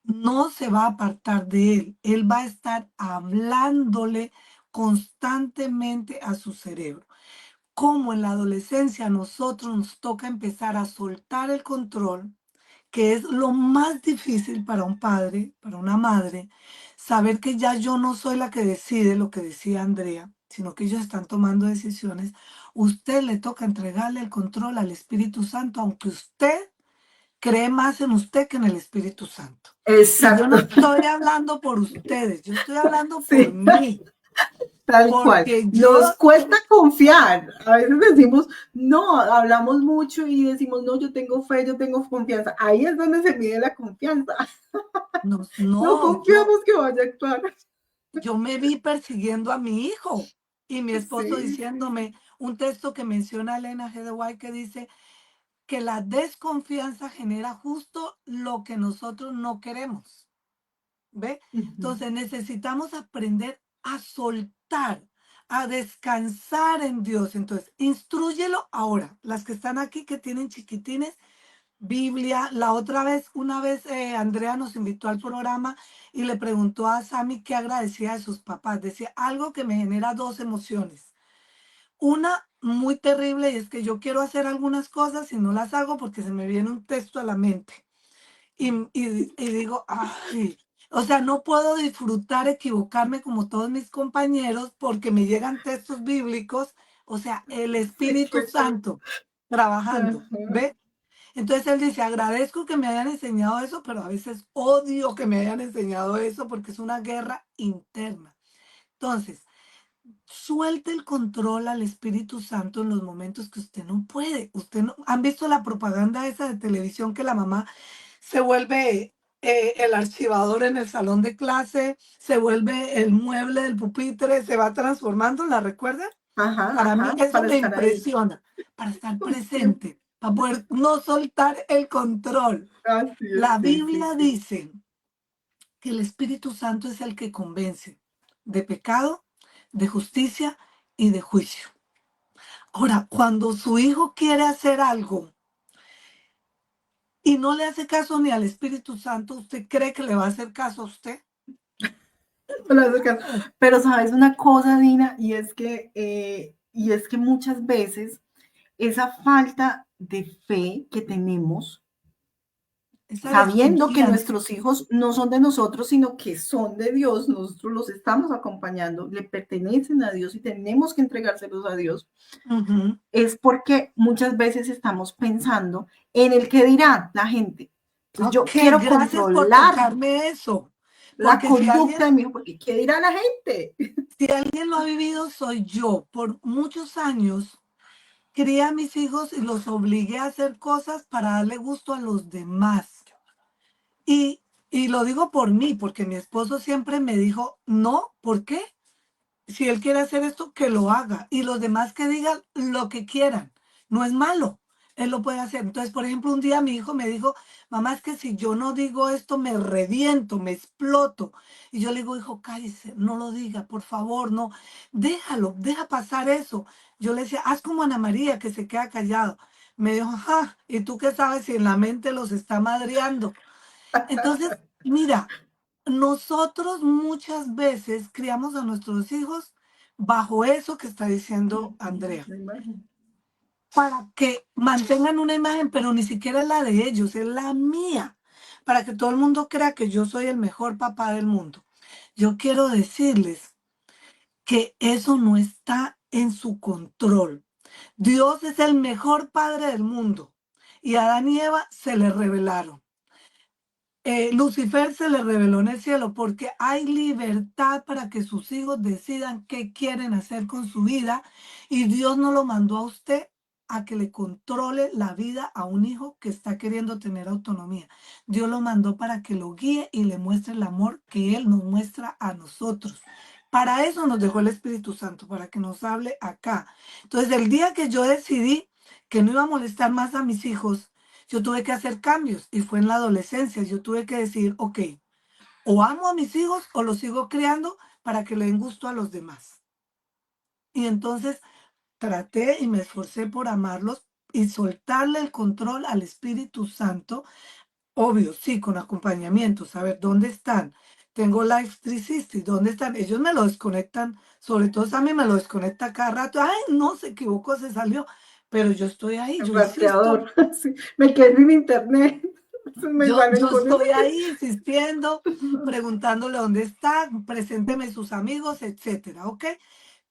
no se va a apartar de él. Él va a estar hablándole constantemente a su cerebro. Como en la adolescencia a nosotros nos toca empezar a soltar el control, que es lo más difícil para un padre, para una madre, saber que ya yo no soy la que decide lo que decía Andrea, sino que ellos están tomando decisiones. Usted le toca entregarle el control al Espíritu Santo, aunque usted cree más en usted que en el Espíritu Santo. Y yo
Exacto.
no estoy hablando por ustedes, yo estoy hablando por
Sí,
mí,
tal cual.
porque yo,
Nos cuesta confiar. A veces decimos, no, hablamos mucho y decimos, no, yo tengo fe, yo tengo confianza. Ahí es donde se mide la confianza.
no,
No
no,
confiamos que vaya a actuar.
yo me vi persiguiendo a mi hijo y mi esposo
Sí.
diciéndome un texto que menciona Elena G. de White que dice que la desconfianza genera justo lo que nosotros no queremos. ¿Ve?
Ujú.
Entonces necesitamos aprender a soltar, a descansar en Dios. Entonces, instrúyelo ahora. Las que están aquí que tienen chiquitines, Biblia. La otra vez, una vez, Andrea nos invitó al programa y le preguntó a Sammy qué agradecía de sus papás. Decía algo que me genera dos emociones. Una muy terrible y es que yo quiero hacer algunas cosas y no las hago porque se me viene un texto a la mente. Y digo, ay, o sea, no puedo disfrutar, equivocarme como todos mis compañeros porque me llegan textos bíblicos, o sea, el
Sí,
Espíritu
fue todo.
Santo trabajando,
Ajá.
¿ve? Entonces él dice, agradezco que me hayan enseñado eso, pero a veces odio que me hayan enseñado eso porque es una guerra interna. Entonces, suelte el control al Espíritu Santo en los momentos que usted no puede. Usted no, ¿han visto la propaganda esa de televisión que la mamá se vuelve el archivador en el salón de clase, se vuelve el mueble del pupitre, se va transformando? ¿La recuerdan?
Ajá,
Para mí
ajá,
eso
para
me
estar ahí.
impresiona, para estar
Uy, sí,
presente, para poder no soltar el control.
así es,
La
sí, sí,
Biblia
sí.
dice que el Espíritu Santo es el que convence de pecado, de justicia y de juicio. Ahora, cuando su hijo quiere hacer algo y no le hace caso ni al Espíritu Santo, ¿usted cree que le va a hacer caso a usted?
Para acercar.
No.
Pero sabes una cosa, Dina, y es que muchas veces esa falta de fe que tenemos,
Esa
sabiendo que
desconfianza.
nuestros hijos no son de nosotros, sino que son de Dios, nosotros los estamos acompañando, le pertenecen a Dios y tenemos que entregárselos a Dios,
Ujú.
es porque muchas veces estamos pensando en el que dirá la gente. Entonces
Ok,
yo quiero
gracias por
controlar
tocarme eso,
la
porque
conducta de mi hijo, porque ¿qué dirá la gente?
si alguien lo ha vivido, soy yo. Por muchos años crié a mis hijos y los obligué a hacer cosas para darle gusto a los demás. Y lo digo por mí, porque mi esposo siempre me dijo, no, ¿por qué? Si él quiere hacer esto, que lo haga. Y los demás que digan lo que quieran. no es malo. Él lo puede hacer. Entonces, por ejemplo, un día mi hijo me dijo, mamá, es que si yo no digo esto, me reviento, me exploto. Y yo le digo, hijo, cállese, no lo diga, por favor, no, déjalo, deja pasar eso. Yo le decía, haz como Ana María, que se queda callado. Me dijo, ajá, ¿y tú qué sabes si en la mente los está madreando? Entonces, mira, nosotros muchas veces criamos a nuestros hijos bajo eso que está diciendo Andrea,
La imagen.
para que mantengan una imagen, pero ni siquiera es la de ellos, es la mía, para que todo el mundo crea que yo soy el mejor papá del mundo. Yo quiero decirles que eso no está en su control. Dios es el mejor padre del mundo y a Adán y Eva se le revelaron. Lucifer se le reveló en el cielo porque hay libertad para que sus hijos decidan qué quieren hacer con su vida y Dios no lo mandó a usted a que le controle la vida a un hijo que está queriendo tener autonomía. Dios lo mandó para que lo guíe y le muestre el amor que Él nos muestra a nosotros. Para eso nos dejó el Espíritu Santo, para que nos hable acá. Entonces, el día que yo decidí que no iba a molestar más a mis hijos, yo tuve que hacer cambios y fue en la adolescencia. Yo tuve que decir, ok, o amo a mis hijos o los sigo criando para que le den gusto a los demás. Y entonces traté y me esforcé por amarlos y soltarle el control al Espíritu Santo. Obvio, sí, con acompañamiento, saber dónde están. Tengo Life 360, ¿dónde están? Ellos me lo desconectan, sobre todo a mí me lo desconecta cada rato. Ay, no, se equivocó, se salió. Pero yo estoy ahí,
El
yo insisto.
rastreador. Sí, me quedé sin internet. Soy muy
Yo,
buena
yo
con eso.
estoy ahí insistiendo, preguntándole dónde está, presénteme sus amigos, etcétera, ¿ok?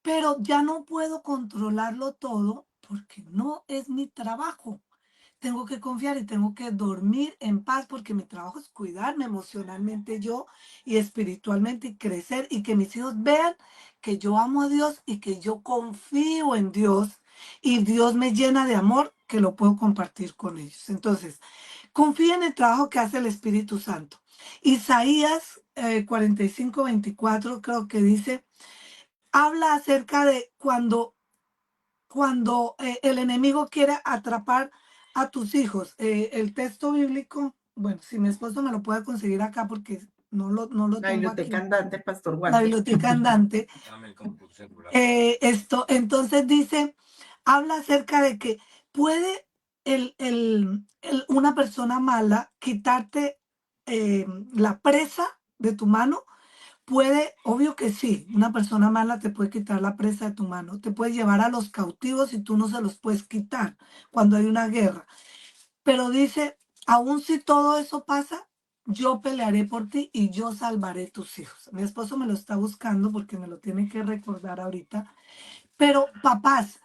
Pero ya no puedo controlarlo todo porque no es mi trabajo. Tengo que confiar y tengo que dormir en paz porque mi trabajo es cuidarme emocionalmente yo y espiritualmente y crecer y que mis hijos vean que yo amo a Dios y que yo confío en Dios y Dios me llena de amor que lo puedo compartir con ellos. Entonces, confía en el trabajo que hace el Espíritu Santo. Isaías 45:24 creo que dice, habla acerca de cuando el enemigo quiere atrapar a tus hijos. El texto bíblico, bueno, si mi esposo me lo puede conseguir acá porque no lo
La
tengo
biblioteca
aquí,
andante, Pastor
la
Walter.
biblioteca andante. Esto, entonces dice, habla acerca de que puede una persona mala quitarte la presa de tu mano. Puede, obvio que sí, una persona mala te puede quitar la presa de tu mano, te puede llevar a los cautivos y tú no se los puedes quitar cuando hay una guerra. Pero dice, aun si todo eso pasa, yo pelearé por ti y yo salvaré tus hijos. Mi esposo me lo está buscando porque me lo tiene que recordar ahorita. Pero papás,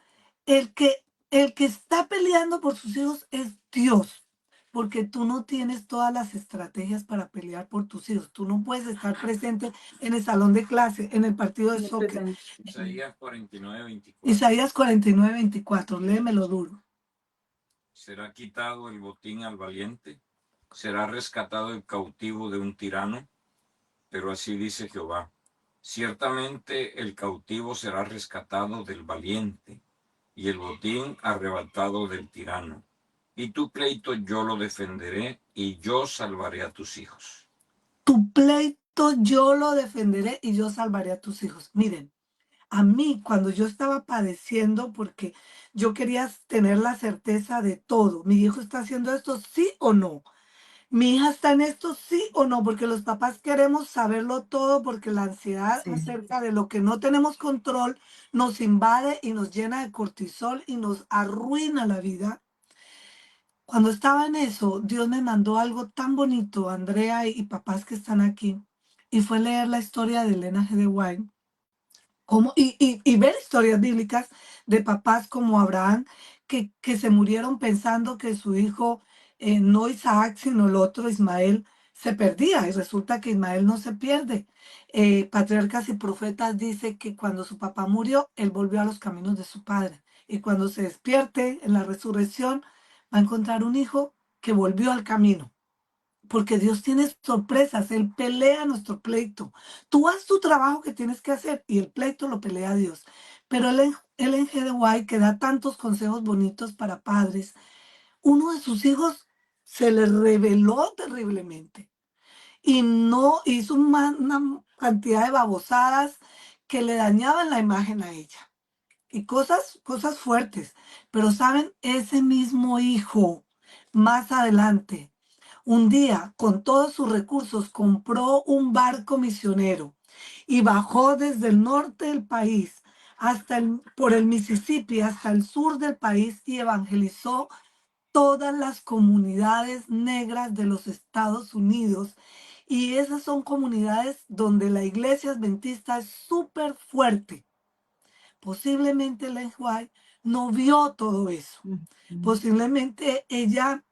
el que está peleando por sus hijos es Dios. Porque tú no tienes todas las estrategias para pelear por tus hijos. Tú no puedes estar presente en el salón de clase, en el partido de
No
soccer.
presente.
Isaías 49:24.
Isaías 49:24, léemelo duro.
Será quitado el botín al valiente, será rescatado el cautivo de un tirano, pero así dice Jehová. Ciertamente el cautivo será rescatado del valiente y el botín arrebatado del tirano. Y tu pleito yo lo defenderé y yo salvaré a tus hijos.
Tu pleito yo lo defenderé y yo salvaré a tus hijos. Miren, a mí cuando yo estaba padeciendo, porque yo quería tener la certeza de todo, mi hijo está haciendo esto, sí o no. Mi hija está en esto, sí o no, porque los papás queremos saberlo todo, porque la ansiedad
Sí.
acerca de lo que no tenemos control nos invade y nos llena de cortisol y nos arruina la vida. Cuando estaba en eso, Dios me mandó algo tan bonito, Andrea y papás que están aquí, y fue leer la historia de Elena G. de White y ver historias bíblicas de papás como Abraham que se murieron pensando que su hijo, no Isaac, sino el otro Ismael, se perdía y resulta que Ismael no se pierde. Patriarcas y Profetas dice que cuando su papá murió, él volvió a los caminos de su padre y cuando se despierte en la resurrección va a encontrar un hijo que volvió al camino. Porque Dios tiene sorpresas, Él pelea nuestro pleito. Tú haz tu trabajo que tienes que hacer y el pleito lo pelea Dios. Pero Ellen G. de White, que da tantos consejos bonitos para padres, uno de sus hijos se le rebeló terriblemente y no hizo una cantidad de babosadas que le dañaban la imagen a ella. Y cosas fuertes. Pero saben, ese mismo hijo, más adelante, un día, con todos sus recursos, compró un barco misionero y bajó desde el norte del país por el Mississippi hasta el sur del país y evangelizó todas las comunidades negras de los Estados Unidos. Y esas son comunidades donde la iglesia adventista es súper fuerte. Posiblemente Ellen White no vio todo eso. Posiblemente ella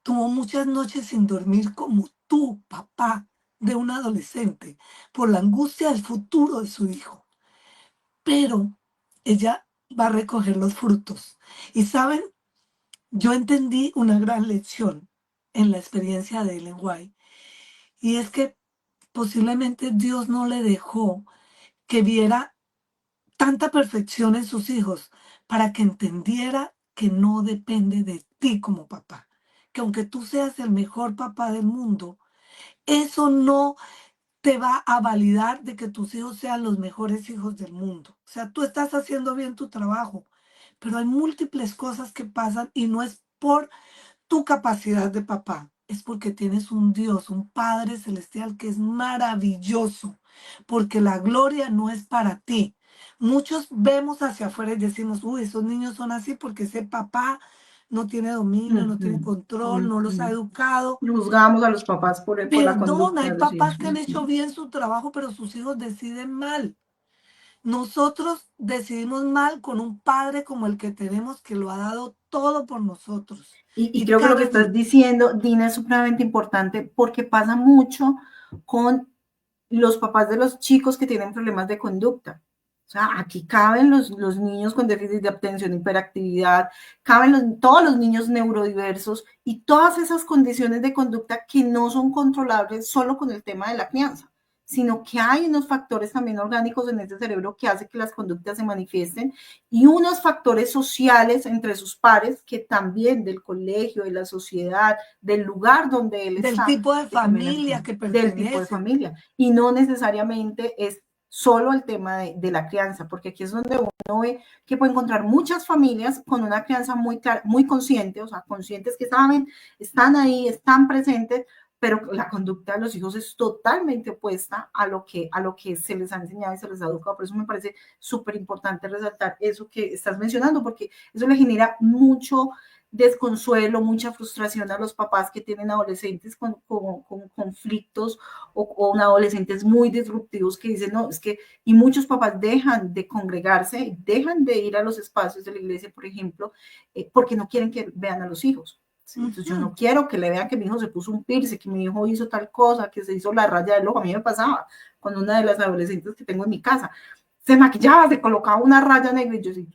tuvo muchas noches sin dormir como tú, papá, de un adolescente, por la angustia del futuro de su hijo. Pero ella va a recoger los frutos. Y saben, yo entendí una gran lección en la experiencia de Ellen White. Y es que posiblemente Dios no le dejó que viera tanta perfección en sus hijos para que entendiera que no depende de ti como papá. Que aunque tú seas el mejor papá del mundo, eso no te va a validar de que tus hijos sean los mejores hijos del mundo. O sea, tú estás haciendo bien tu trabajo, pero hay múltiples cosas que pasan y no es por tu capacidad de papá, es porque tienes un Dios, un Padre Celestial que es maravilloso, porque la gloria no es para ti. Muchos vemos hacia afuera y decimos, uy, esos niños son así porque ese papá no tiene dominio, no tiene control, no los ha educado.
Juzgamos a los papás por la
Perdón,
conducta
hay
de los hijos.
papás que han hecho bien su trabajo, pero sus hijos deciden mal. Nosotros decidimos mal con un padre como el que tenemos, que lo ha dado todo por nosotros.
Y creo que lo que estás diciendo, Dina, es supremamente importante porque pasa mucho con los papás de los chicos que tienen problemas de conducta. O sea, aquí caben los niños con déficit de atención, hiperactividad, caben todos los niños neurodiversos y todas esas condiciones de conducta que no son controlables solo con el tema de la crianza, sino que hay unos factores también orgánicos en ese cerebro que hace que las conductas se manifiesten y unos factores sociales entre sus pares que también del colegio, de la sociedad, del lugar donde él
del
está.
tipo de familia que pertenece.
Del tipo de familia. Y no necesariamente es solo el tema de la crianza, porque aquí es donde uno ve que puede encontrar muchas familias con una crianza muy clara, muy consciente, o sea, conscientes que saben, están ahí, están presentes, pero la conducta de los hijos es totalmente opuesta a lo que se les ha enseñado y se les ha educado. Por eso me parece súper importante resaltar eso que estás mencionando, porque eso le genera mucho desconsuelo, mucha frustración a los papás que tienen adolescentes con conflictos o adolescentes muy disruptivos que dicen, no, es que, y muchos papás dejan de congregarse, dejan de ir a los espacios de la iglesia, por ejemplo, porque no quieren que vean a los hijos. ¿Sí? Entonces yo no quiero que le vean que mi hijo se puso un piercing, que mi hijo hizo tal cosa, que se hizo la raya del ojo. A mí me pasaba con una de las adolescentes que tengo en mi casa. Se maquillaba, se colocaba una raya negra y yo sí.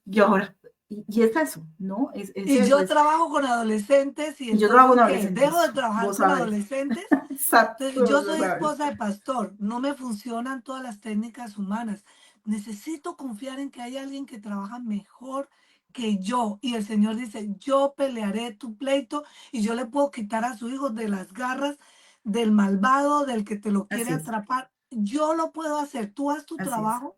Y ahora, y es eso, ¿no?
Y yo trabajo con adolescentes y
yo trabajo con
adolescentes. Dejo de trabajar con adolescentes.
Exacto.
Yo soy esposa de pastor, no me funcionan todas las técnicas humanas. Necesito confiar en que hay alguien que trabaja mejor que yo. Y el Señor dice, yo pelearé tu pleito y yo le puedo quitar a su hijo de las garras del malvado, del que te lo quiere atrapar. Yo lo puedo hacer. Tú haz tu trabajo,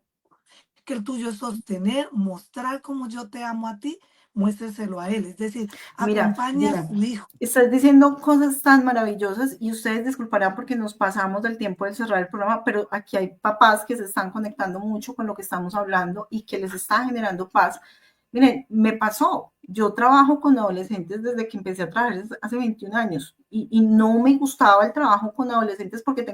que el tuyo es sostener, mostrar cómo yo te amo a ti, muéstreselo a él. Es decir, acompaña a su hijo.
Estás diciendo cosas tan maravillosas y ustedes disculparán porque nos pasamos del tiempo de cerrar el programa, pero aquí hay papás que se están conectando mucho con lo que estamos hablando y que les está generando paz. Miren, me pasó, yo trabajo con adolescentes desde que empecé a trabajar hace 21 años y no me gustaba el trabajo con adolescentes porque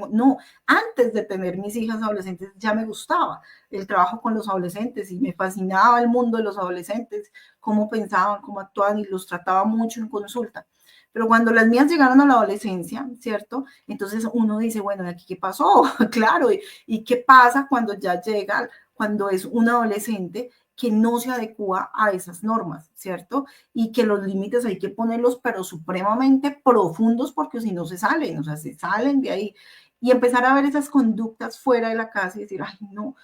antes de tener mis hijas adolescentes ya me gustaba el trabajo con los adolescentes y me fascinaba el mundo de los adolescentes, cómo pensaban, cómo actuaban y los trataba mucho en consulta. Pero cuando las mías llegaron a la adolescencia, ¿cierto? Entonces uno dice, bueno, ¿aquí qué pasó? Claro, ¿y qué pasa cuando ya llega, cuando es un adolescente que no se adecua a esas normas, ¿cierto? Y que los límites hay que ponerlos, pero supremamente profundos, porque si no se salen, o sea, se salen de ahí. Y empezar a ver esas conductas fuera de la casa y decir, ay, no,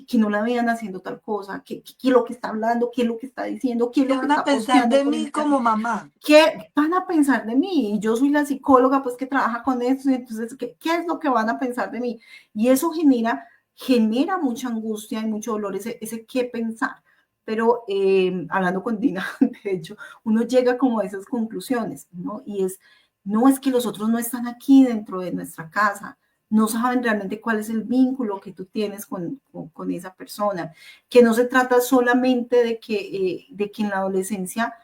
que no la vean haciendo tal cosa, que lo que está hablando, qué es lo que está diciendo, qué es
¿Qué
lo que
van a
está
pensar
posteando
de
por
mí
Instagram.
como mamá?
¿Qué van a pensar de mí? Y yo soy la psicóloga, pues, que trabaja con esto, entonces, ¿qué es lo que van a pensar de mí? Y eso genera mucha angustia y mucho dolor, ese qué pensar. Pero hablando con Dina, de hecho, uno llega como a esas conclusiones, ¿no? Y no es que los otros no están aquí dentro de nuestra casa, no saben realmente cuál es el vínculo que tú tienes con esa persona, que no se trata solamente de que en la adolescencia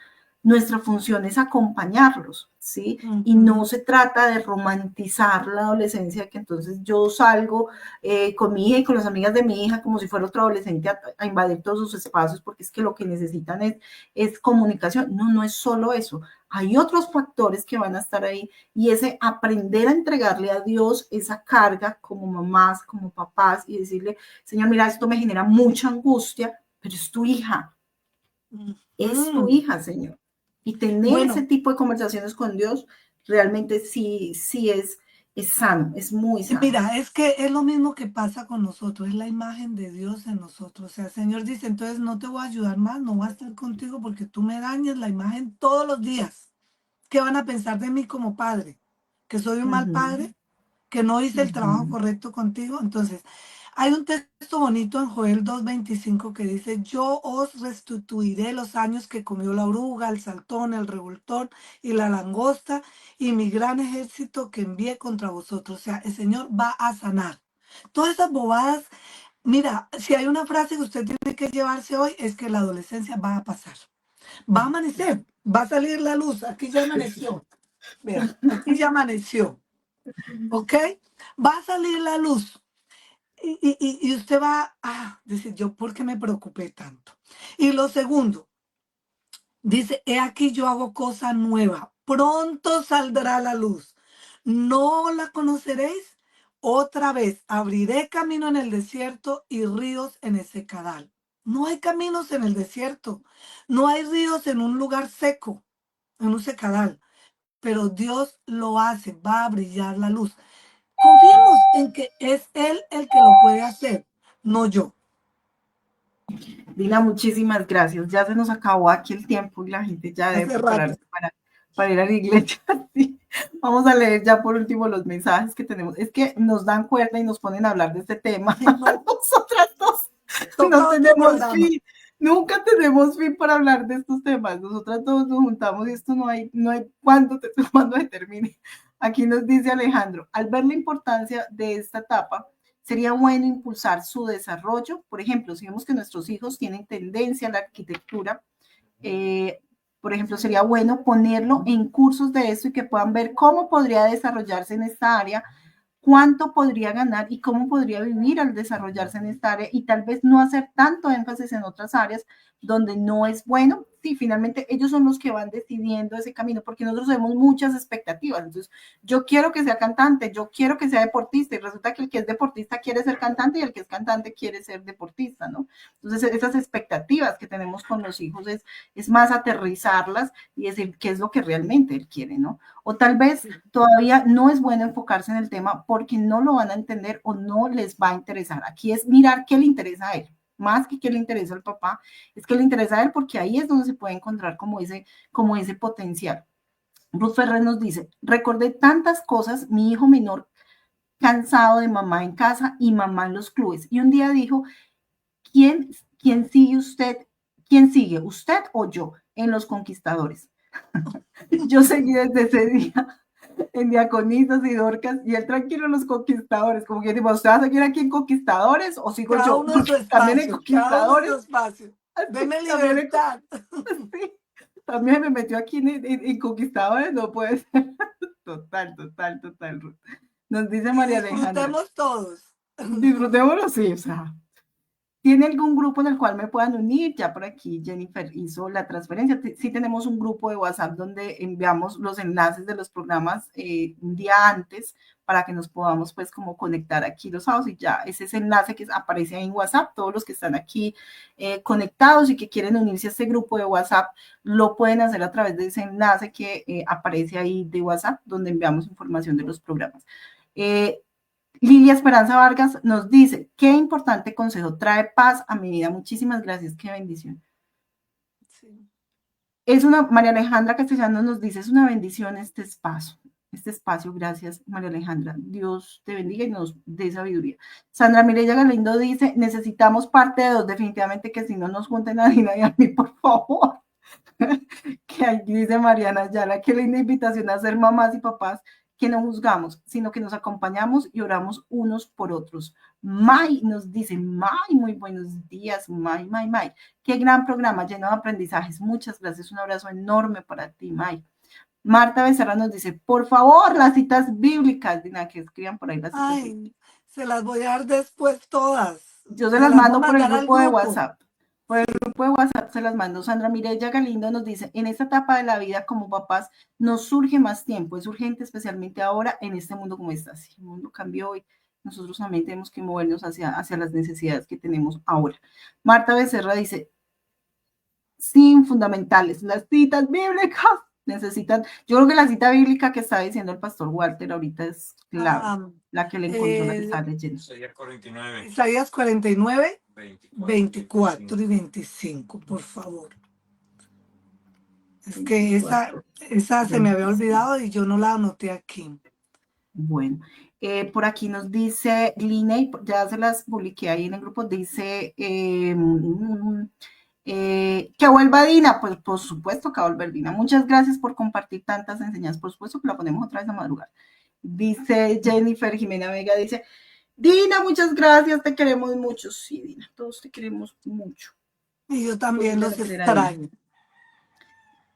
nuestra función es acompañarlos, ¿sí? Y no se trata de romantizar la adolescencia, que entonces yo salgo con mi hija y con las amigas de mi hija como si fuera otro adolescente a invadir todos sus espacios, porque es que lo que necesitan es comunicación. No, no es solo eso. Hay otros factores que van a estar ahí y ese aprender a entregarle a Dios esa carga como mamás, como papás y decirle, Señor, mira, esto me genera mucha angustia, pero es tu hija, Señor. Y tener ese
Bueno,
tipo de conversaciones con Dios realmente sí es sano, es muy sano.
mira, es que es lo mismo que pasa con nosotros, es la imagen de Dios en nosotros. O sea, el Señor dice, entonces no te voy a ayudar más, no voy a estar contigo porque tú me dañas la imagen todos los días. ¿Qué van a pensar de mí como padre? ¿Que soy un mal
Ujú,
padre? ¿Que no hice el trabajo
ujú.
correcto contigo? Entonces, hay un texto bonito en Joel 2:25 que dice, yo os restituiré los años que comió la oruga, el saltón, el revoltón y la langosta y mi gran ejército que envié contra vosotros. O sea, el Señor va a sanar. Todas esas bobadas, mira, si hay una frase que usted tiene que llevarse hoy es que la adolescencia va a pasar. Va a amanecer, va a salir la luz. Aquí ya amaneció. Vea, aquí ya amaneció. ¿Ok? Va a salir la luz. Y usted va a decir, yo, ¿por qué me preocupé tanto? Y lo segundo, dice, he aquí yo hago cosa nueva, pronto saldrá la luz. ¿No la conoceréis? Otra vez, abriré camino en el desierto y ríos en el secadal. No hay caminos en el desierto, no hay ríos en un lugar seco, en un secadal, pero Dios lo hace, va a brillar la luz. Confiemos en que es Él el que lo puede hacer, no yo.
Dina, muchísimas gracias. Ya se nos acabó aquí el tiempo y la gente ya debe
Hace rato.
prepararse para ir a la iglesia. Sí. Vamos a leer ya por último los mensajes que tenemos. Es que nos dan cuerda y nos ponen a hablar de este tema.
Ay, no,
Nosotras dos
toca
no
otro
tenemos
programa.
fin. Nunca tenemos fin para hablar de estos temas. Nosotras todos nos juntamos y esto no hay cuándo se termine. Aquí nos dice Alejandro, al ver la importancia de esta etapa, sería bueno impulsar su desarrollo. Por ejemplo, si vemos que nuestros hijos tienen tendencia a la arquitectura, eh, por ejemplo, sería bueno ponerlo en cursos de eso y que puedan ver cómo podría desarrollarse en esta área, cuánto podría ganar y cómo podría vivir al desarrollarse en esta área y tal vez no hacer tanto énfasis en otras áreas donde no es bueno. Sí, finalmente ellos son los que van decidiendo ese camino porque nosotros tenemos muchas expectativas. Entonces, yo quiero que sea cantante, yo quiero que sea deportista y resulta que el que es deportista quiere ser cantante y el que es cantante quiere ser deportista, ¿no? Entonces, esas expectativas que tenemos con los hijos es más aterrizarlas y decir qué es lo que realmente él quiere, ¿no? O tal vez todavía no es bueno enfocarse en el tema porque no lo van a entender o no les va a interesar. Aquí es mirar qué le interesa a él, más que qué le interesa al papá, es que le interesa a él porque ahí es donde se puede encontrar como ese potencial. Ruth Ferrer nos dice, recordé tantas cosas, mi hijo menor cansado de mamá en casa y mamá en los clubes. Y un día dijo, ¿quién sigue usted? ¿Quién sigue, usted o yo, en los conquistadores? Yo seguí desde ese día en Diaconisas y Dorcas, y él tranquilo en los conquistadores, como que digo, ¿usted va a seguir aquí en conquistadores o sigo
Cada
yo?
uno en su
Porque también en
espacio, cada uno en su
conquistadores,
espacio.
así,
Deme libertad.
sí, también me metió aquí en conquistadores, no puede ser. Total, Ruth. Nos dice
Y
María Alejandra,
disfrutemos todos.
disfrutémoslo, sí, o sea, ¿tiene algún grupo en el cual me puedan unir? Ya por aquí Jennifer hizo la transferencia. Sí tenemos un grupo de WhatsApp donde enviamos los enlaces de los programas un día antes para que nos podamos pues como conectar aquí los sábados y ya ese es el enlace que aparece ahí en WhatsApp. Todos los que están aquí conectados y que quieren unirse a este grupo de WhatsApp lo pueden hacer a través de ese enlace que aparece ahí de WhatsApp donde enviamos información de los programas. Lilia Esperanza Vargas nos dice, qué importante consejo, trae paz a mi vida. Muchísimas gracias, qué bendición.
Sí.
María Alejandra Castellanos nos dice, es una bendición este espacio, gracias María Alejandra, Dios te bendiga y nos dé sabiduría. Sandra Mireya Galindo dice, necesitamos parte de 2, definitivamente que si no nos junten a Dina y a mí, por favor. Que aquí dice Mariana Ayala, qué linda invitación a ser mamás y papás, que no juzgamos, sino que nos acompañamos y oramos unos por otros. May nos dice, May, muy buenos días, May. Qué gran programa lleno de aprendizajes. Muchas gracias, un abrazo enorme para ti, May. Marta Becerra nos dice, por favor, las citas bíblicas, Dina, que escriban por ahí las citas bíblicas.
Se las voy a dar después todas.
Yo se las mando por el grupo de WhatsApp. Por el grupo de WhatsApp se las mando. Sandra Mireya Galindo nos dice, en esta etapa de la vida como papás nos surge más tiempo, es urgente especialmente ahora en este mundo como está. Sí, el mundo cambió y nosotros también tenemos que movernos hacia las necesidades que tenemos ahora. Marta Becerra dice, sin fundamentales, las citas bíblicas necesitan, yo creo que la cita bíblica que está diciendo el pastor Walter ahorita es clave, la que le encontró, la que está leyendo.
Isaías 49, 24 y 25, por favor. Es que esa se me había olvidado y yo no la anoté aquí.
Bueno, por aquí nos dice Liney, ya se las publiqué ahí en el grupo, dice que vuelva Dina, pues por supuesto que va a volver Dina. Muchas gracias por compartir tantas enseñanzas, por supuesto que la ponemos otra vez a madrugar. Dice Jennifer Jimena Vega, dice, Dina, muchas gracias, te queremos mucho. Sí, Dina, todos te queremos mucho.
Y yo también los extraño.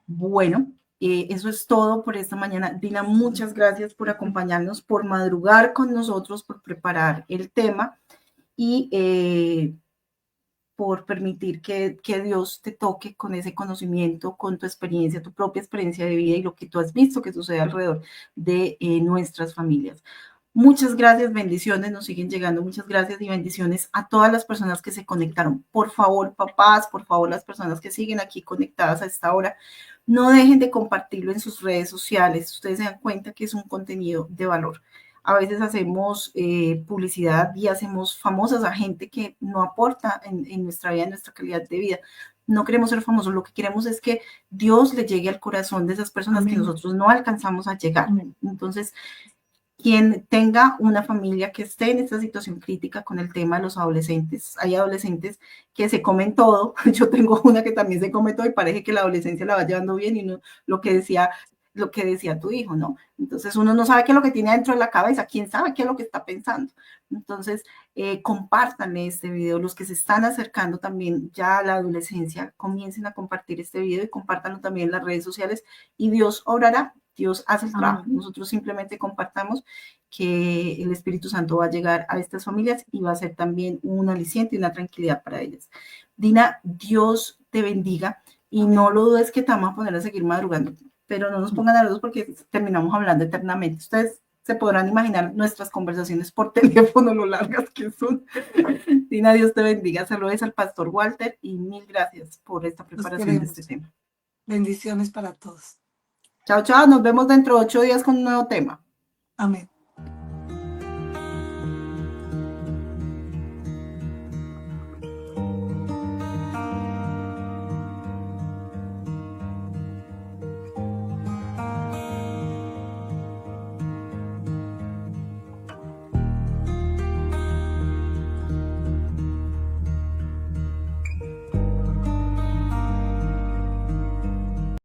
Bueno, eso es todo por esta mañana. Dina, muchas gracias por acompañarnos, por madrugar con nosotros, por preparar el tema y por permitir que Dios te toque con ese conocimiento, con tu experiencia, tu propia experiencia de vida y lo que tú has visto que sucede alrededor de nuestras familias. Muchas gracias, bendiciones, nos siguen llegando, muchas gracias y bendiciones a todas las personas que se conectaron. Por favor, papás, por favor, las personas que siguen aquí conectadas a esta hora, no dejen de compartirlo en sus redes sociales. Ustedes se dan cuenta que es un contenido de valor. A veces hacemos publicidad y hacemos famosas a gente que no aporta en nuestra vida, en nuestra calidad de vida. No queremos ser famosos, lo que queremos es que Dios le llegue al corazón de esas personas que nosotros no alcanzamos a llegar. Entonces, quien tenga una familia que esté en esta situación crítica con el tema de los adolescentes, hay adolescentes que se comen todo, yo tengo una que también se come todo y parece que la adolescencia la va llevando bien y no, lo que decía tu hijo, ¿no? Entonces uno no sabe qué es lo que tiene dentro de la cabeza, quién sabe qué es lo que está pensando. Entonces, compártanle este video, los que se están acercando también ya a la adolescencia, comiencen a compartir este video y compártanlo también en las redes sociales y Dios obrará. Dios hace el trabajo. Nosotros simplemente compartamos que el Espíritu Santo va a llegar a estas familias y va a ser también un aliciente y una tranquilidad para ellas. Dina, Dios te bendiga y no lo dudes que te vamos a poner a seguir madrugando, pero no nos pongan nerviosos porque terminamos hablando eternamente. Ustedes se podrán imaginar nuestras conversaciones por teléfono, lo largas que son. Dina, Dios te bendiga. Saludos al pastor Walter y mil gracias por esta preparación de este tema.
Bendiciones para todos.
Chao, chao. Nos vemos dentro de 8 días con un nuevo tema.
Amén.